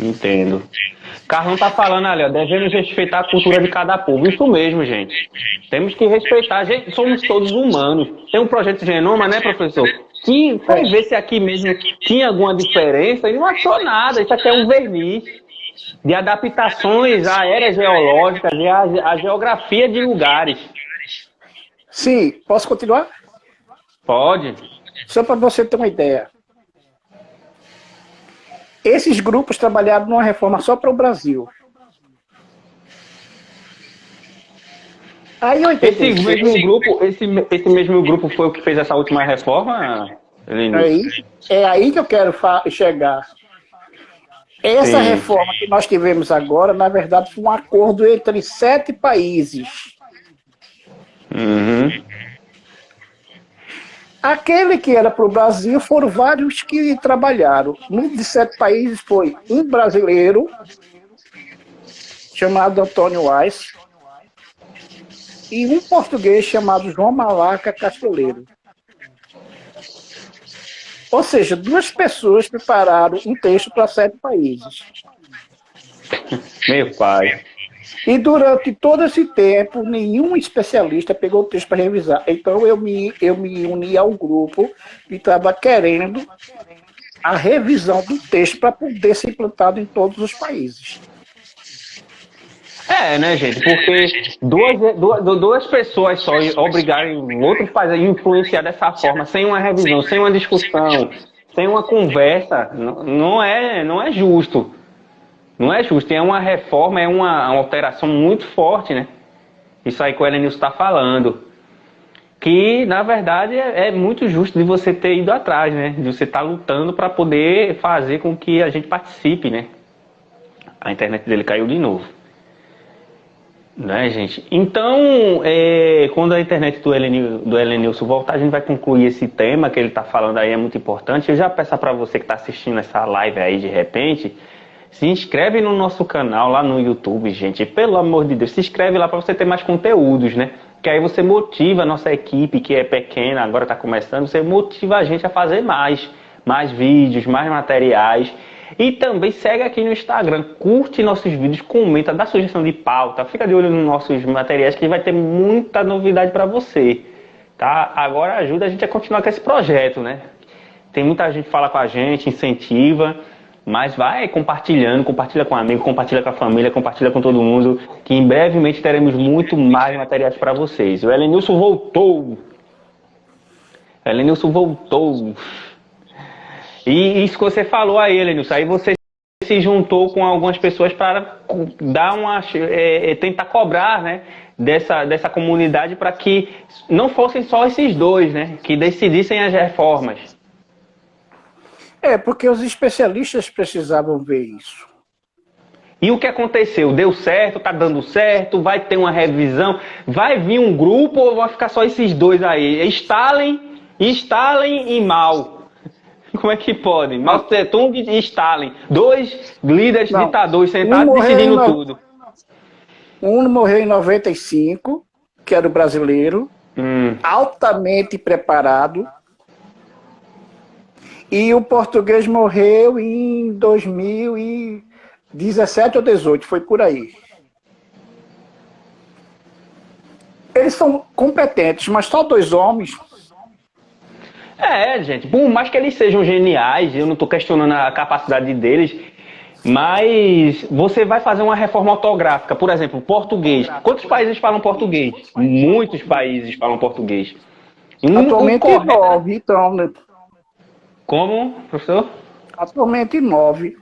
Entendo. Carlão tá falando ali, ó, devemos respeitar a cultura de cada povo. Isso mesmo, gente. Temos que respeitar, gente, somos todos humanos. Tem um projeto de genoma, né, professor? Que foi ver se aqui mesmo tinha alguma diferença e não achou nada. Isso aqui é um verniz de adaptações à era geológica e à geografia de lugares. Sim, posso continuar? Pode. Só para você ter uma ideia. Esses grupos trabalharam numa reforma só para o Brasil. Aí, esse mesmo grupo foi o que fez essa última reforma? É aí que eu quero chegar. Essa reforma que nós tivemos agora, na verdade, foi um acordo entre 7 países. Aquele que era para o Brasil foram vários que trabalharam. Um de 7 países foi um brasileiro, chamado Antônio Weiss, e um português chamado João Malaca Castoleiro. Ou seja, 2 pessoas prepararam um texto para 7 países. Meu pai. E durante todo esse tempo, nenhum especialista pegou o texto para revisar. Então eu me uni ao grupo que estava querendo a revisão do texto para poder ser implantado em todos os países. Né, gente? Porque duas pessoas só obrigarem outros países a influenciar dessa forma, sem uma revisão, sem uma discussão, sem uma conversa, não é justo. Não é justo. É uma reforma, é uma alteração muito forte, né? Isso aí que o Helenilson está falando. que na verdade é muito justo de você ter ido atrás, né? De você estar lutando para poder fazer com que a gente participe, né? A internet dele caiu de novo, né, gente? Então, quando a internet do Helenilson voltar, a gente vai concluir esse tema que ele está falando aí, é muito importante. Eu já peço para você que está assistindo essa live aí de repente, se inscreve no nosso canal lá no YouTube, gente. Pelo amor de Deus, se inscreve lá para você ter mais conteúdos, né? Que aí você motiva a nossa equipe, que é pequena, agora está começando, você motiva a gente a fazer mais vídeos, mais materiais. E também segue aqui no Instagram, curte nossos vídeos, comenta, dá sugestão de pauta, fica de olho nos nossos materiais que vai ter muita novidade para você, tá? Agora ajuda a gente a continuar com esse projeto, né? Tem muita gente que fala com a gente, incentiva, mas vai compartilhando, compartilha com amigos, compartilha com a família, compartilha com todo mundo, que em brevemente teremos muito mais materiais para vocês. O Helenilson voltou! Helenilson voltou! E isso que você falou aí, Helenilson, aí você se juntou com algumas pessoas para dar tentar cobrar, né, dessa comunidade para que não fossem só esses dois, né, que decidissem as reformas. Porque os especialistas precisavam ver isso. E o que aconteceu? Deu certo? Tá dando certo? Vai ter uma revisão? Vai vir um grupo ou vai ficar só esses dois aí? Stalin e Mao. Como é que pode? Mao Tse-tung e Stalin. Dois líderes ditadores sentados decidindo tudo. Um morreu em 95, que era o brasileiro, altamente preparado. E o português morreu em 2017 ou 2018, foi por aí. Eles são competentes, mas só dois homens. Gente, por mais que eles sejam geniais, eu não estou questionando a capacidade deles, mas você vai fazer uma reforma ortográfica, por exemplo, português. Quantos países falam português? Muitos países falam português. Atualmente 9, então, né? Como, professor? Atualmente 9.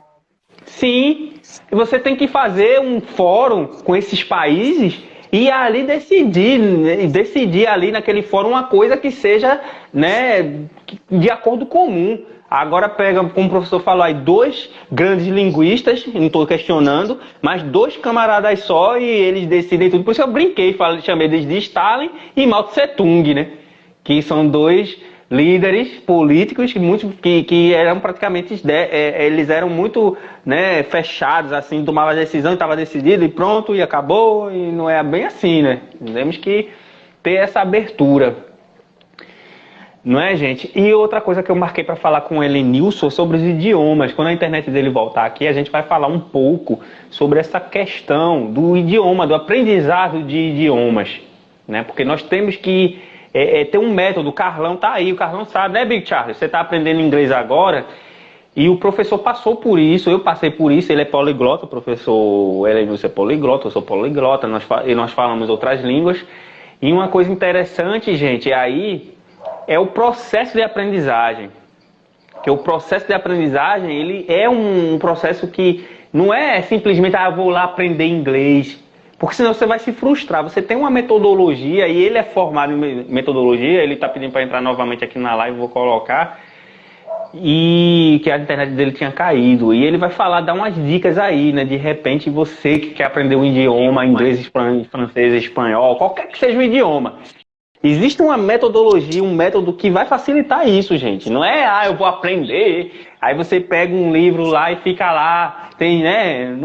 Sim, você tem que fazer um fórum com esses países e ali decidir ali naquele fórum uma coisa que seja, né, de acordo comum. Agora pega, como o professor falou aí, dois grandes linguistas, não estou questionando, mas dois camaradas só e eles decidem tudo. Por isso eu brinquei, chamei eles de Stalin e Mao Tse-tung, né? Que são dois líderes políticos que eram praticamente, eles eram muito, né, fechados, assim, tomava a decisão e estava decidido e pronto, e acabou, e não é bem assim, né? Temos que ter essa abertura. Não é, gente? E outra coisa que eu marquei para falar com o Helenilson sobre os idiomas. Quando a internet dele voltar aqui, a gente vai falar um pouco sobre essa questão do idioma, do aprendizado de idiomas, né? Porque nós temos que ter um método. O Carlão tá aí, o Carlão sabe, né, Big Charles? Você tá aprendendo inglês agora e o professor passou por isso, eu passei por isso, ele é poliglota, o professor Helenilson é poliglota, eu sou poliglota, nós falamos outras línguas. E uma coisa interessante, gente, aí é o processo de aprendizagem. Que o processo de aprendizagem, ele é um processo que não é simplesmente, eu vou lá aprender inglês. Porque senão você vai se frustrar. Você tem uma metodologia e ele é formado em metodologia. Ele está pedindo para entrar novamente aqui na live, vou colocar. E que a internet dele tinha caído. E ele vai falar, dar umas dicas aí, né? De repente você que quer aprender um idioma, inglês, francês, espanhol, qualquer que seja o idioma. Existe uma metodologia, um método que vai facilitar isso, gente. Não é, eu vou aprender. Aí você pega um livro lá e fica lá. Tem, né?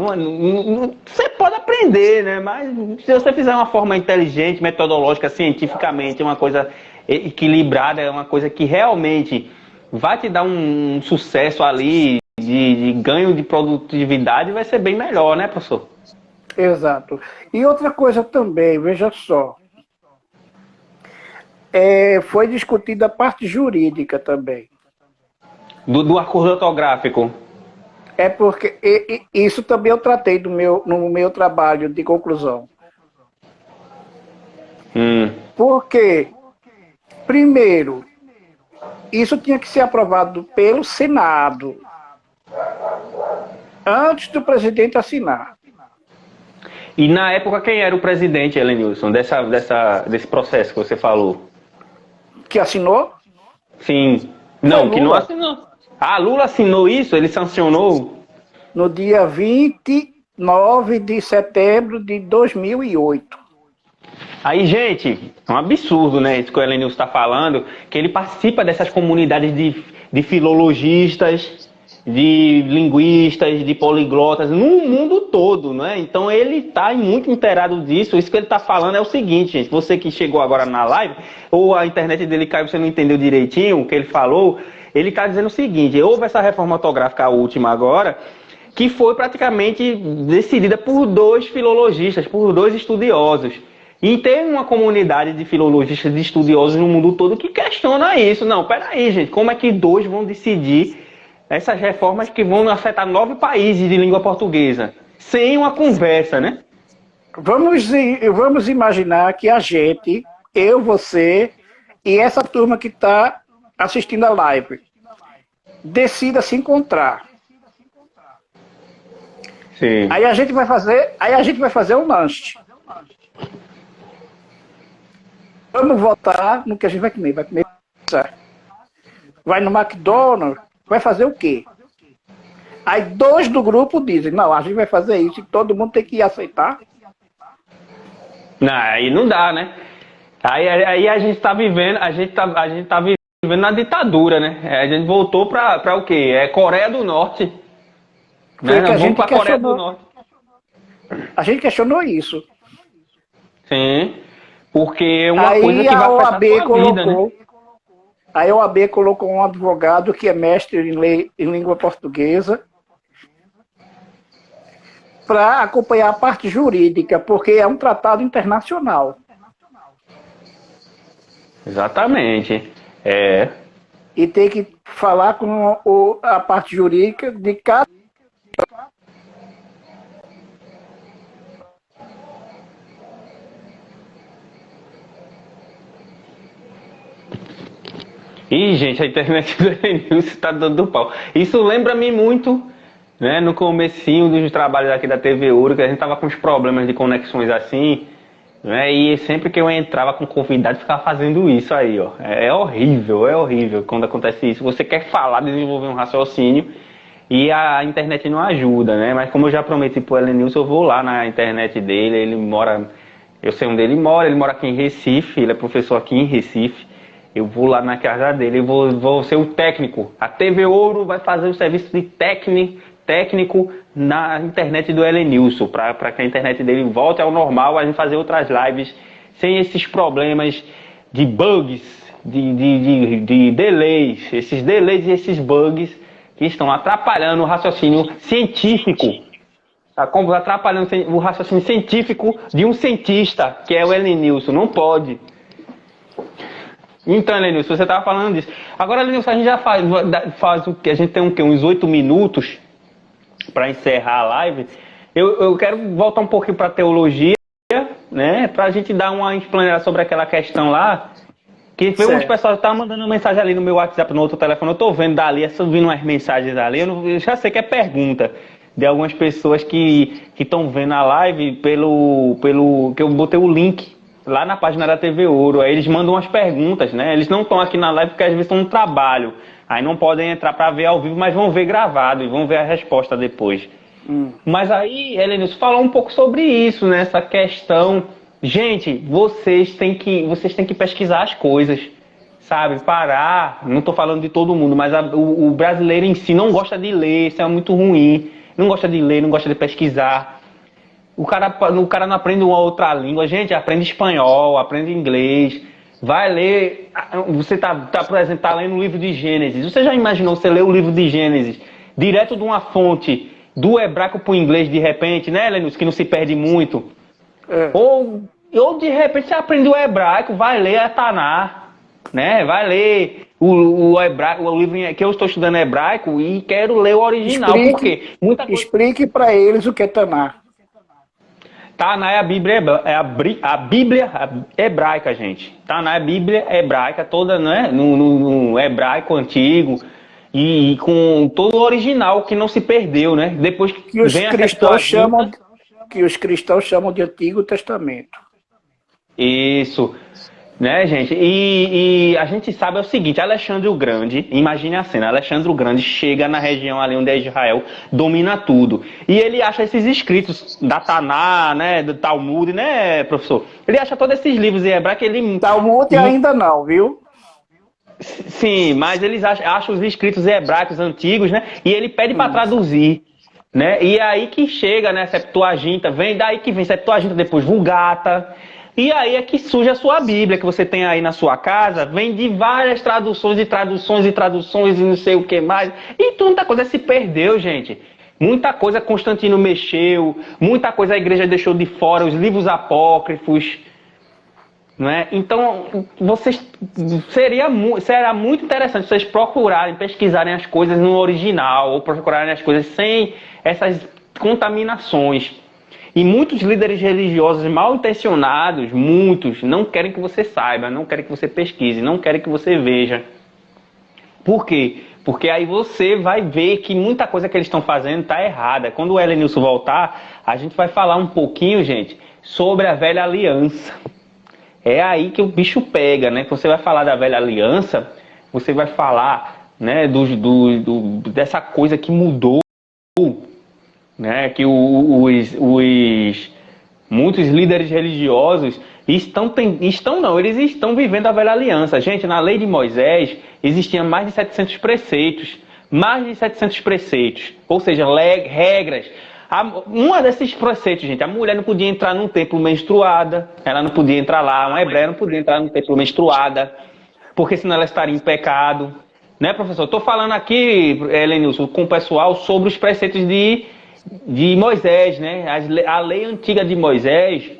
Você pode aprender, né? Mas se você fizer uma forma inteligente, metodológica, cientificamente, uma coisa equilibrada, é uma coisa que realmente vai te dar um sucesso ali de ganho de produtividade, vai ser bem melhor, né, professor? Exato. E outra coisa também, veja só. Foi discutida a parte jurídica também. Do acordo ortográfico. Porque isso também eu tratei no meu trabalho de conclusão. Porque, primeiro, isso tinha que ser aprovado pelo Senado, antes do presidente assinar. E na época quem era o presidente, Helenilson, desse processo que você falou? que assinou? Sim. Não, que não assinou. Ah, Lula assinou isso? Ele sancionou? No dia 29 de setembro de 2008. Aí, gente, é um absurdo, né? Isso que o Helenilson está falando, que ele participa dessas comunidades de filologistas, de linguistas, de poliglotas, no mundo todo, né? Então ele está muito inteirado disso. Isso que ele está falando é o seguinte, gente. Você que chegou agora na live, ou a internet dele caiu, você não entendeu direitinho o que ele falou, ele está dizendo o seguinte: houve essa reforma ortográfica última agora, que foi praticamente decidida por 2 filologistas, por 2 estudiosos. E tem uma comunidade de filologistas, de estudiosos no mundo todo que questiona isso. Não, peraí, gente, como é que 2 vão decidir essas reformas que vão afetar 9 países de língua portuguesa? Sem uma conversa, né? Vamos imaginar que a gente, eu, você e essa turma que está assistindo a live, decida se encontrar. Sim. Aí a gente vai fazer um lanche. Vamos votar no que a gente vai comer. Vai comer pizza. Vai no McDonald's. Vai fazer o quê? Aí 2 do grupo dizem, não, a gente vai fazer isso e todo mundo tem que aceitar. Não, aí não dá, né? Aí a gente tá vivendo, a gente tá vivendo na ditadura, né? A gente voltou pra o quê? É Coreia do Norte. Né? Nós vamos pra Coreia do Norte. A gente questionou isso. Sim. Porque é uma coisa que vai afetar a sua vida, né? Aí a OAB colocou um advogado que é mestre em língua portuguesa para acompanhar a parte jurídica, porque é um tratado internacional. Exatamente. É. E tem que falar com a parte jurídica de cada... Ih, gente, a internet do Elenilson está dando pau. Isso lembra-me muito, né, no comecinho dos trabalhos aqui da TV Ouro, que a gente tava com uns problemas de conexões assim, né, e sempre que eu entrava com convidado, ficava fazendo isso aí, ó. É horrível quando acontece isso. Você quer falar, desenvolver um raciocínio e a internet não ajuda, né? Mas como eu já prometi pro Elenilson, eu vou lá na internet dele, ele mora, eu sei onde ele mora aqui em Recife, ele é professor aqui em Recife. Eu vou lá na casa dele e vou ser o técnico. A TV Ouro vai fazer o serviço de técnico na internet do Elenilson, para que a internet dele volte ao normal, a gente fazer outras lives sem esses problemas de bugs, de delays, esses delays e esses bugs que estão atrapalhando o raciocínio científico. Atrapalhando o raciocínio científico de um cientista, que é o Elenilson. Não pode. Então, Elenilson, você estava falando disso. Agora, Elenilson, a gente já faz o que? A gente tem uns 8 minutos para encerrar a live. Eu quero voltar um pouquinho para a teologia, né? Para a gente dar uma explanada sobre aquela questão lá. Que uns pessoal estavam mandando mensagem ali no meu WhatsApp, no outro telefone. Eu estou vendo dali, subindo umas mensagens ali. Eu já sei que é pergunta de algumas pessoas que estão vendo a live pelo que eu botei o link lá na página da TV Ouro. Aí eles mandam umas perguntas, né? Eles não estão aqui na live porque às vezes estão no trabalho. Aí não podem entrar para ver ao vivo, mas vão ver gravado e vão ver a resposta depois. Mas aí, Elenilson, falou um pouco sobre isso, né? Essa questão. Gente, vocês têm que pesquisar as coisas, sabe? Parar. Não estou falando de todo mundo, mas o brasileiro em si não gosta de ler, isso é muito ruim. Não gosta de ler, não gosta de pesquisar. O cara não aprende uma outra língua. Gente, aprende espanhol, aprende inglês. Vai ler. Você por exemplo, tá lendo o livro de Gênesis. Você já imaginou você ler o livro de Gênesis direto de uma fonte do hebraico para o inglês de repente, né, Lenus? Que não se perde muito. Ou de repente você aprende o hebraico, vai ler a Taná, né? Vai ler o hebraico, o livro que eu estou estudando hebraico e quero ler o original. Explique para eles o que é Taná. Taná é a Bíblia, a Bíblia hebraica, gente. Taná é a Bíblia hebraica, toda, né, no hebraico antigo e com todo o original que não se perdeu, né? Depois que os cristãos chamam de Antigo Testamento. Isso. Né, gente? E a gente sabe o seguinte, Alexandre o Grande, imagine a cena, Alexandre o Grande chega na região ali onde é Israel, domina tudo. E ele acha esses escritos da Taná, né, do Talmud, né, professor? Ele acha todos esses livros em hebraico que ele... Talmud ainda não, viu? Sim, mas eles acham os escritos hebraicos antigos, né? E ele pede para traduzir. Né? E aí que chega, né, Septuaginta, vem daí que vem Septuaginta, depois Vulgata, e aí é que surge a sua Bíblia, que você tem aí na sua casa, vem de várias traduções e traduções e traduções e não sei o que mais, e muita coisa se perdeu, gente. Muita coisa Constantino mexeu, muita coisa a igreja deixou de fora, os livros apócrifos, né? Então, será muito interessante vocês procurarem, pesquisarem as coisas no original, ou procurarem as coisas sem essas contaminações. E muitos líderes religiosos mal intencionados, muitos, não querem que você saiba, não querem que você pesquise, não querem que você veja. Por quê? Porque aí você vai ver que muita coisa que eles estão fazendo está errada. Quando o Helenilson voltar, a gente vai falar um pouquinho, gente, sobre a velha aliança. É aí que o bicho pega, né? Você vai falar da velha aliança, você vai falar, né, dessa coisa que mudou, né? Que muitos líderes religiosos eles estão vivendo a velha aliança. Gente, na lei de Moisés existiam mais de 700 preceitos, ou seja, regras. Uma desses preceitos, gente, a mulher não podia entrar num templo menstruada, ela não podia entrar lá, uma hebreia não podia entrar num templo menstruada, porque senão ela estaria em pecado. Né, professor? Estou falando aqui, Helenilson, com o pessoal sobre os preceitos de Moisés, né? A lei antiga de Moisés,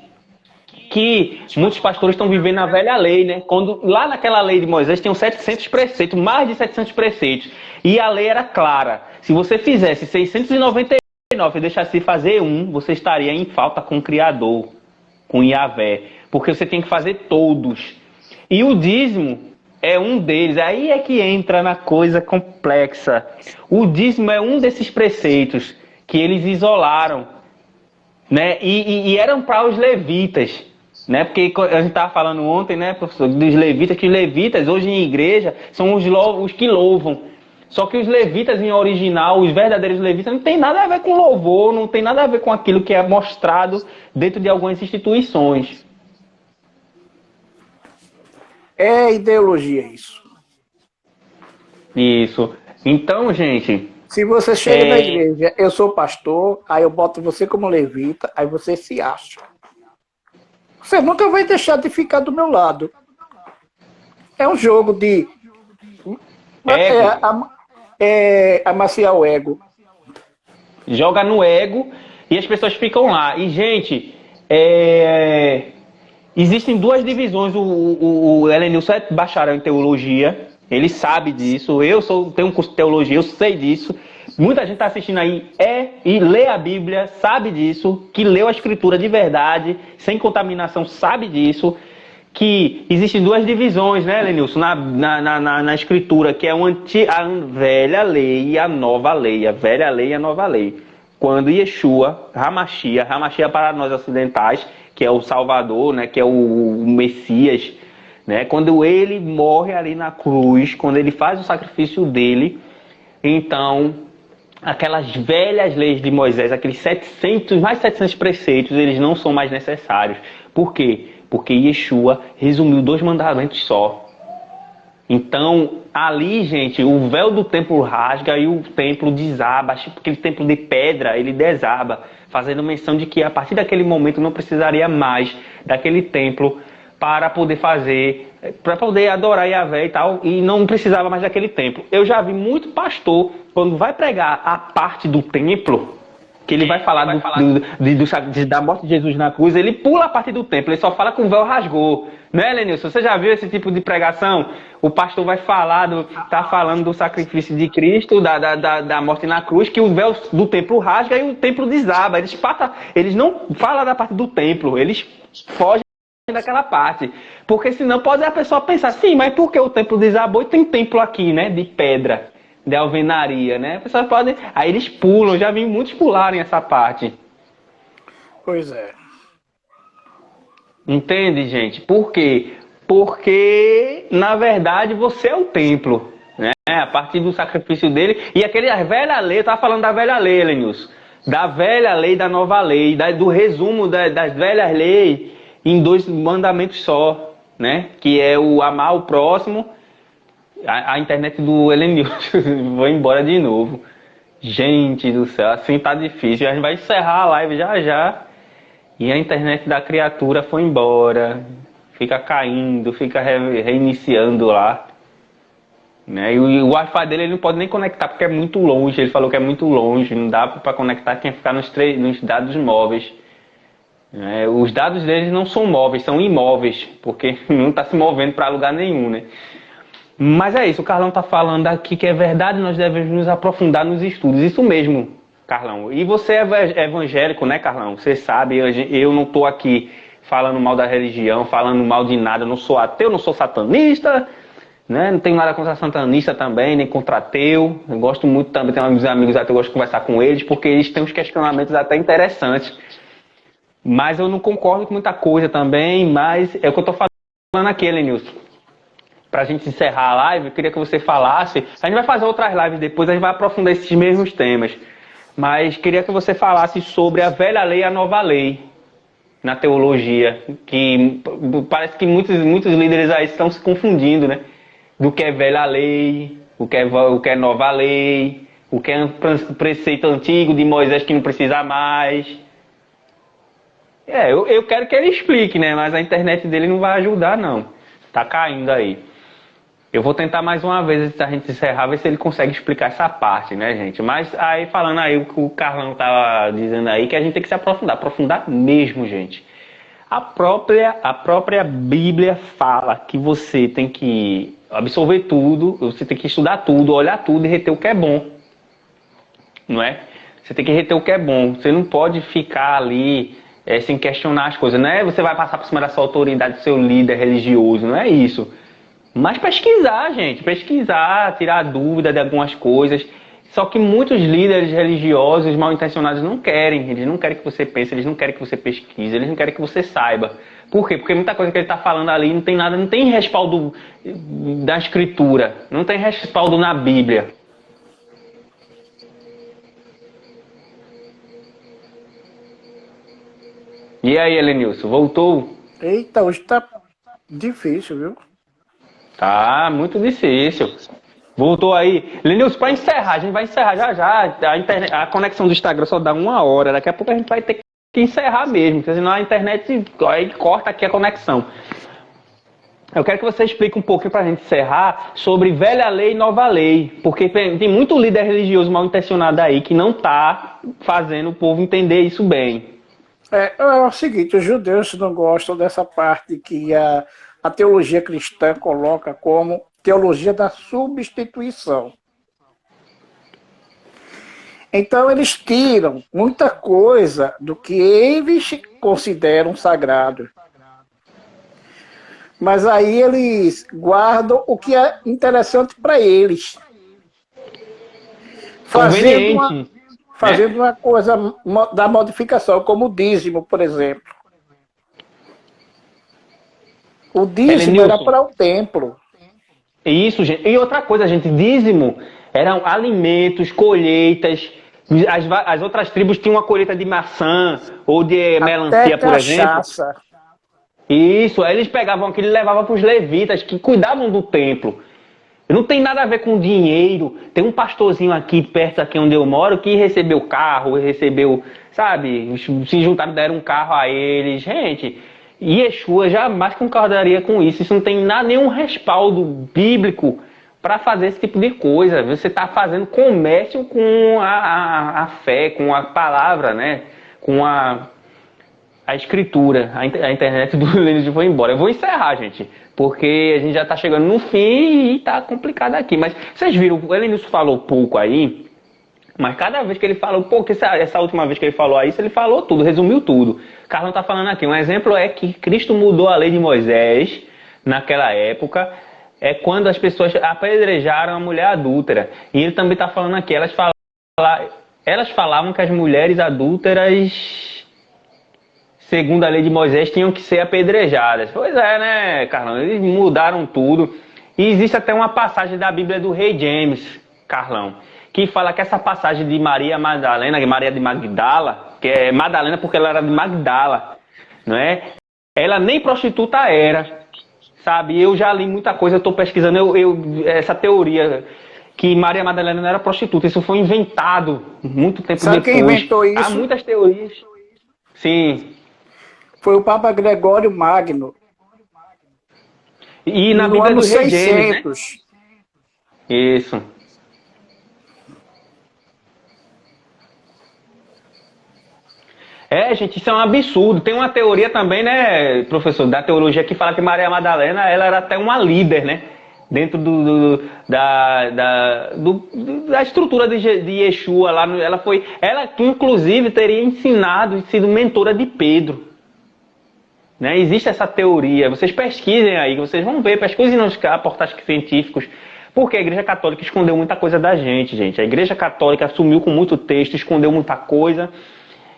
que muitos pastores estão vivendo a velha lei, né? Quando lá naquela lei de Moisés tinham 700 preceitos, mais de 700 preceitos, e a lei era clara. Se você fizesse 699 e deixasse de fazer você estaria em falta com o Criador, com Yahvé, porque você tem que fazer todos. E o dízimo é um deles. Aí é que entra na coisa complexa. O dízimo é um desses preceitos que eles isolaram, né? E eram para os levitas, né? Porque a gente estava falando ontem, né, professor, dos levitas, que os levitas hoje em igreja são os que louvam. Só que os levitas em original, os verdadeiros levitas, não tem nada a ver com louvor, não tem nada a ver com aquilo que é mostrado dentro de algumas instituições. É ideologia isso. Isso. Então, gente... Se você chega na igreja, eu sou pastor, aí eu boto você como levita, aí você se acha. Você nunca vai deixar de ficar do meu lado. É um jogo de... amaciar o ego. Joga no ego e as pessoas ficam lá. E, gente, existem duas divisões. O Helenilson é bacharel em teologia, ele sabe disso. Eu tenho um curso de teologia, eu sei disso. Muita gente está assistindo aí e lê a Bíblia, sabe disso, que leu a Escritura de verdade, sem contaminação, sabe disso. Que existem duas divisões, né, Helenilson, na Escritura, que é a velha lei e a nova lei, a velha lei e a nova lei. Quando Yeshua, Hamashia para nós ocidentais, que é o Salvador, né, que é o Messias, né, quando ele morre ali na cruz, quando ele faz o sacrifício dele, então aquelas velhas leis de Moisés, aqueles mais de 700 preceitos, eles não são mais necessários. Por quê? Porque Yeshua resumiu 2 mandamentos só. Então, ali, gente, o véu do templo rasga e o templo desaba. Aquele templo de pedra, ele desaba, fazendo menção de que a partir daquele momento não precisaria mais daquele templo para poder adorar Yahvé e tal, e não precisava mais daquele templo. Eu já vi muito pastor, quando vai pregar a parte do templo, que ele vai falar da morte de Jesus na cruz, ele pula a parte do templo, ele só fala que o véu rasgou. Né, Lenilson? Você já viu esse tipo de pregação? O pastor vai falar, tá falando do sacrifício de Cristo, da morte na cruz, que o véu do templo rasga e o templo desaba. Eles não falam da parte do templo, eles fogem daquela parte. Porque senão pode a pessoa pensar, sim, mas por que o templo desabou e tem templo aqui, né, de pedra? De alvenaria, né? A pessoa pode... Aí eles pulam, já vi muitos pularem essa parte. Pois é. Entende, gente? Por quê? porque, na verdade, você é o templo, né? A partir do sacrifício dele. E a velha lei, eu estava falando da velha lei, Elenilson. Da velha lei, da nova lei, do resumo das velhas leis em 2 mandamentos só, né? Que é o amar o próximo. A internet do Elenilson, vou embora de novo. Gente do céu, assim tá difícil. A gente vai encerrar a live já já. E a internet da criatura foi embora. Fica caindo, fica reiniciando lá. Né? E o Wi-Fi dele ele não pode nem conectar porque é muito longe. Ele falou que é muito longe, não dá para conectar, tem que ficar nos dados móveis. Os dados deles não são móveis, são imóveis, porque não está se movendo para lugar nenhum, né? Mas é isso, o Carlão está falando aqui que é verdade, nós devemos nos aprofundar nos estudos. Isso mesmo, Carlão. E você é evangélico, né, Carlão? Você sabe, eu não estou aqui falando mal da religião, falando mal de nada, eu não sou ateu, não sou satanista, né? Não tenho nada contra satanista também, nem contra ateu. Eu gosto muito também, tenho uns amigos ateus, eu gosto de conversar com eles, porque eles têm uns questionamentos até interessantes. Mas eu não concordo com muita coisa também, mas é o que eu estou falando aqui, Elenilson. Para a gente encerrar a live, eu queria que você falasse. A gente vai fazer outras lives depois, a gente vai aprofundar esses mesmos temas. Mas queria que você falasse sobre a velha lei e a nova lei na teologia. Que parece que muitos líderes aí estão se confundindo, né? Do que é velha lei, o que é nova lei, o que é um preceito antigo de Moisés que não precisa mais. Eu quero que ele explique, né? Mas a internet dele não vai ajudar, não. Tá caindo aí. Eu vou tentar mais uma vez, antes da gente encerrar, ver se ele consegue explicar essa parte, né, gente? Mas aí, falando aí o que o Carlão tava dizendo aí, que a gente tem que se aprofundar mesmo, gente. A própria Bíblia fala que você tem que absorver tudo, você tem que estudar tudo, olhar tudo e reter o que é bom. Não é? Você tem que reter o que é bom. Você não pode ficar ali sem questionar as coisas. Não é você vai passar por cima da sua autoridade, do seu líder religioso. Não é isso. Mas pesquisar, gente. Pesquisar, tirar dúvida de algumas coisas. Só que muitos líderes religiosos mal intencionados não querem. Eles não querem que você pense, eles não querem que você pesquise, eles não querem que você saiba. Por quê? Porque muita coisa que ele está falando ali não tem nada, não tem respaldo da escritura, não tem respaldo na Bíblia. E aí, Elenilson, voltou? Eita, hoje tá difícil, viu? Tá muito difícil. Voltou aí. Elenilson, para encerrar, a gente vai encerrar já já. A conexão do Instagram só dá 1 hora. Daqui a pouco a gente vai ter que encerrar mesmo, porque senão a internet aí corta aqui a conexão. Eu quero que você explique um pouquinho para a gente encerrar sobre velha lei e nova lei, porque tem muito líder religioso mal intencionado aí que não está fazendo o povo entender isso bem. É o seguinte, os judeus não gostam dessa parte que a teologia cristã coloca como teologia da substituição. Então eles tiram muita coisa do que eles consideram sagrado. Mas aí eles guardam o que é interessante para eles. Fazendo uma coisa da modificação, como o dízimo, por exemplo. O dízimo era para o templo. Isso, gente. E outra coisa, gente, dízimo eram alimentos, colheitas. As outras tribos tinham uma colheita de maçã ou de melancia, por exemplo. Isso, aí eles pegavam aquilo e levavam para os levitas que cuidavam do templo. Não tem nada a ver com dinheiro. Tem um pastorzinho aqui, perto aqui onde eu moro, que recebeu carro, sabe, se juntaram, deram um carro a eles. Gente, Yeshua jamais concordaria com isso. Isso não tem nenhum respaldo bíblico para fazer esse tipo de coisa. Você está fazendo comércio com a fé, com a palavra, né? Com a escritura. A internet do Lenin foi embora. Eu vou encerrar, gente, porque a gente já está chegando no fim e está complicado aqui. Mas vocês viram, o Elenilson falou pouco aí, mas cada vez que ele falou, essa última vez que ele falou isso, ele falou tudo, resumiu tudo. Carlão está falando aqui, um exemplo é que Cristo mudou a lei de Moisés naquela época, é quando as pessoas apedrejaram a mulher adúltera. E ele também está falando aqui, elas falavam que as mulheres adúlteras segundo a lei de Moisés, tinham que ser apedrejadas. Pois é, né, Carlão? Eles mudaram tudo. E existe até uma passagem da Bíblia do rei James, Carlão, que fala que essa passagem de Maria Madalena, Maria de Magdala, que é Madalena porque ela era de Magdala, não é? Ela nem prostituta era, sabe? Eu já li muita coisa, eu estou pesquisando essa teoria que Maria Madalena não era prostituta. Isso foi inventado muito tempo Sabe depois. quem inventou isso? Há muitas teorias. Sim. Foi o Papa Gregório Magno. E na no Bíblia ano do rei 600. James, né? Isso. É, gente, isso é um absurdo. Tem uma teoria também, né, professor, da teologia que fala que Maria Madalena, ela era até uma líder, né? Dentro da estrutura de Yeshua lá, ela que inclusive teria ensinado e sido mentora de Pedro, né? Existe essa teoria, vocês pesquisem aí, vocês vão ver, pesquisem nos portais científicos, porque a Igreja Católica escondeu muita coisa da gente. A Igreja Católica assumiu com muito texto, escondeu muita coisa,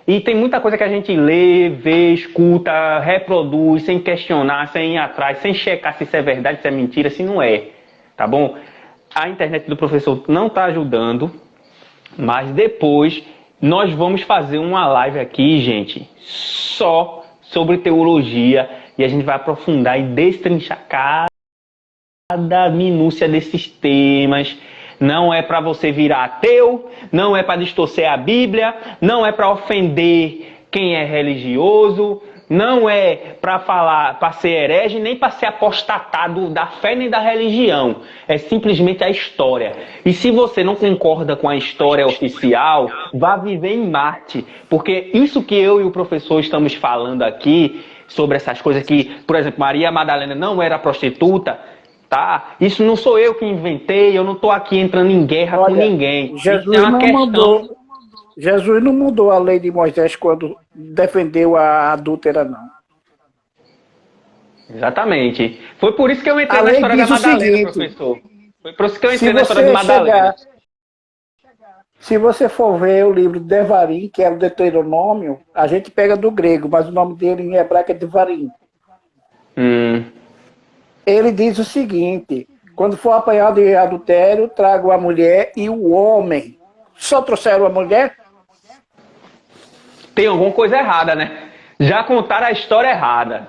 e tem muita coisa que a gente lê, vê, escuta, reproduz, sem questionar, sem ir atrás, sem checar se isso é verdade, se é mentira, se não é. Tá bom? A internet do professor não está ajudando, mas depois nós vamos fazer uma live aqui, gente, só sobre teologia, e a gente vai aprofundar e destrinchar cada minúcia desses temas. Não é para você virar ateu, não é para distorcer a Bíblia, não é para ofender quem é religioso, não é para falar, para ser herege, nem para ser apostatado da fé nem da religião. É simplesmente a história. E se você não concorda com a história oficial, vá viver em Marte. Porque isso que eu e o professor estamos falando aqui, sobre essas coisas que, por exemplo, Maria Madalena não era prostituta, tá? Isso não sou eu que inventei, eu não estou aqui entrando em guerra com ninguém. Jesus é uma questão... Jesus não mudou a lei de Moisés quando defendeu a adúltera, não. Exatamente. Foi por isso que eu entrei A na lei história da diz o Madalena, seguinte, professor. Foi por isso que eu entrei na história de Madalena. Se você for ver o livro de Devarim, que é o Deuteronômio, a gente pega do grego, mas o nome dele em hebraico é Devarim. Ele diz o seguinte: quando for apanhado de adultério, trago a mulher e o homem. Só trouxeram a mulher? Tem alguma coisa errada, né? Já contaram a história errada.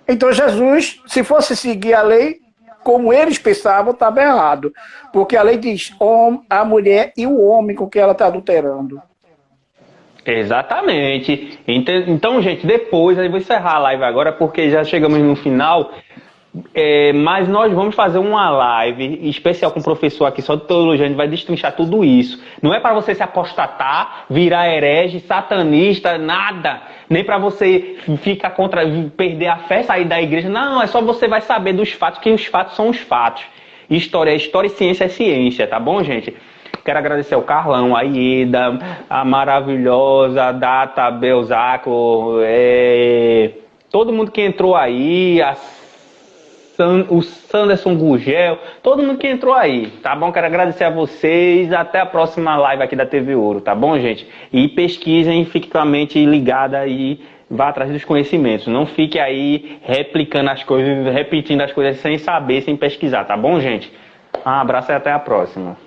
Então Jesus, se fosse seguir a lei, como eles pensavam, estava errado. Porque a lei diz a mulher e o homem com que ela está adulterando. Exatamente. Então, gente, depois, aí vou encerrar a live agora, porque já chegamos no final. Mas nós vamos fazer uma live especial com o professor aqui, só de teologia, a gente vai destrinchar tudo isso. Não é para você se apostatar, virar herege, satanista, nada. Nem para você ficar contra, perder a fé, sair da igreja. Não, é só você vai saber dos fatos, que os fatos são os fatos. História é história e ciência é ciência, tá bom, gente? Quero agradecer ao Carlão, a Ieda, a maravilhosa, a Data, a Belzaco, todo mundo que entrou aí, o Sanderson Gugel, todo mundo que entrou aí, tá bom? Quero agradecer a vocês, até a próxima live aqui da TV Ouro, tá bom, gente? E pesquisem, fiquem com a mente ligada e vá atrás dos conhecimentos. Não fique aí replicando as coisas, repetindo as coisas sem saber, sem pesquisar, tá bom, gente? Um abraço e até a próxima.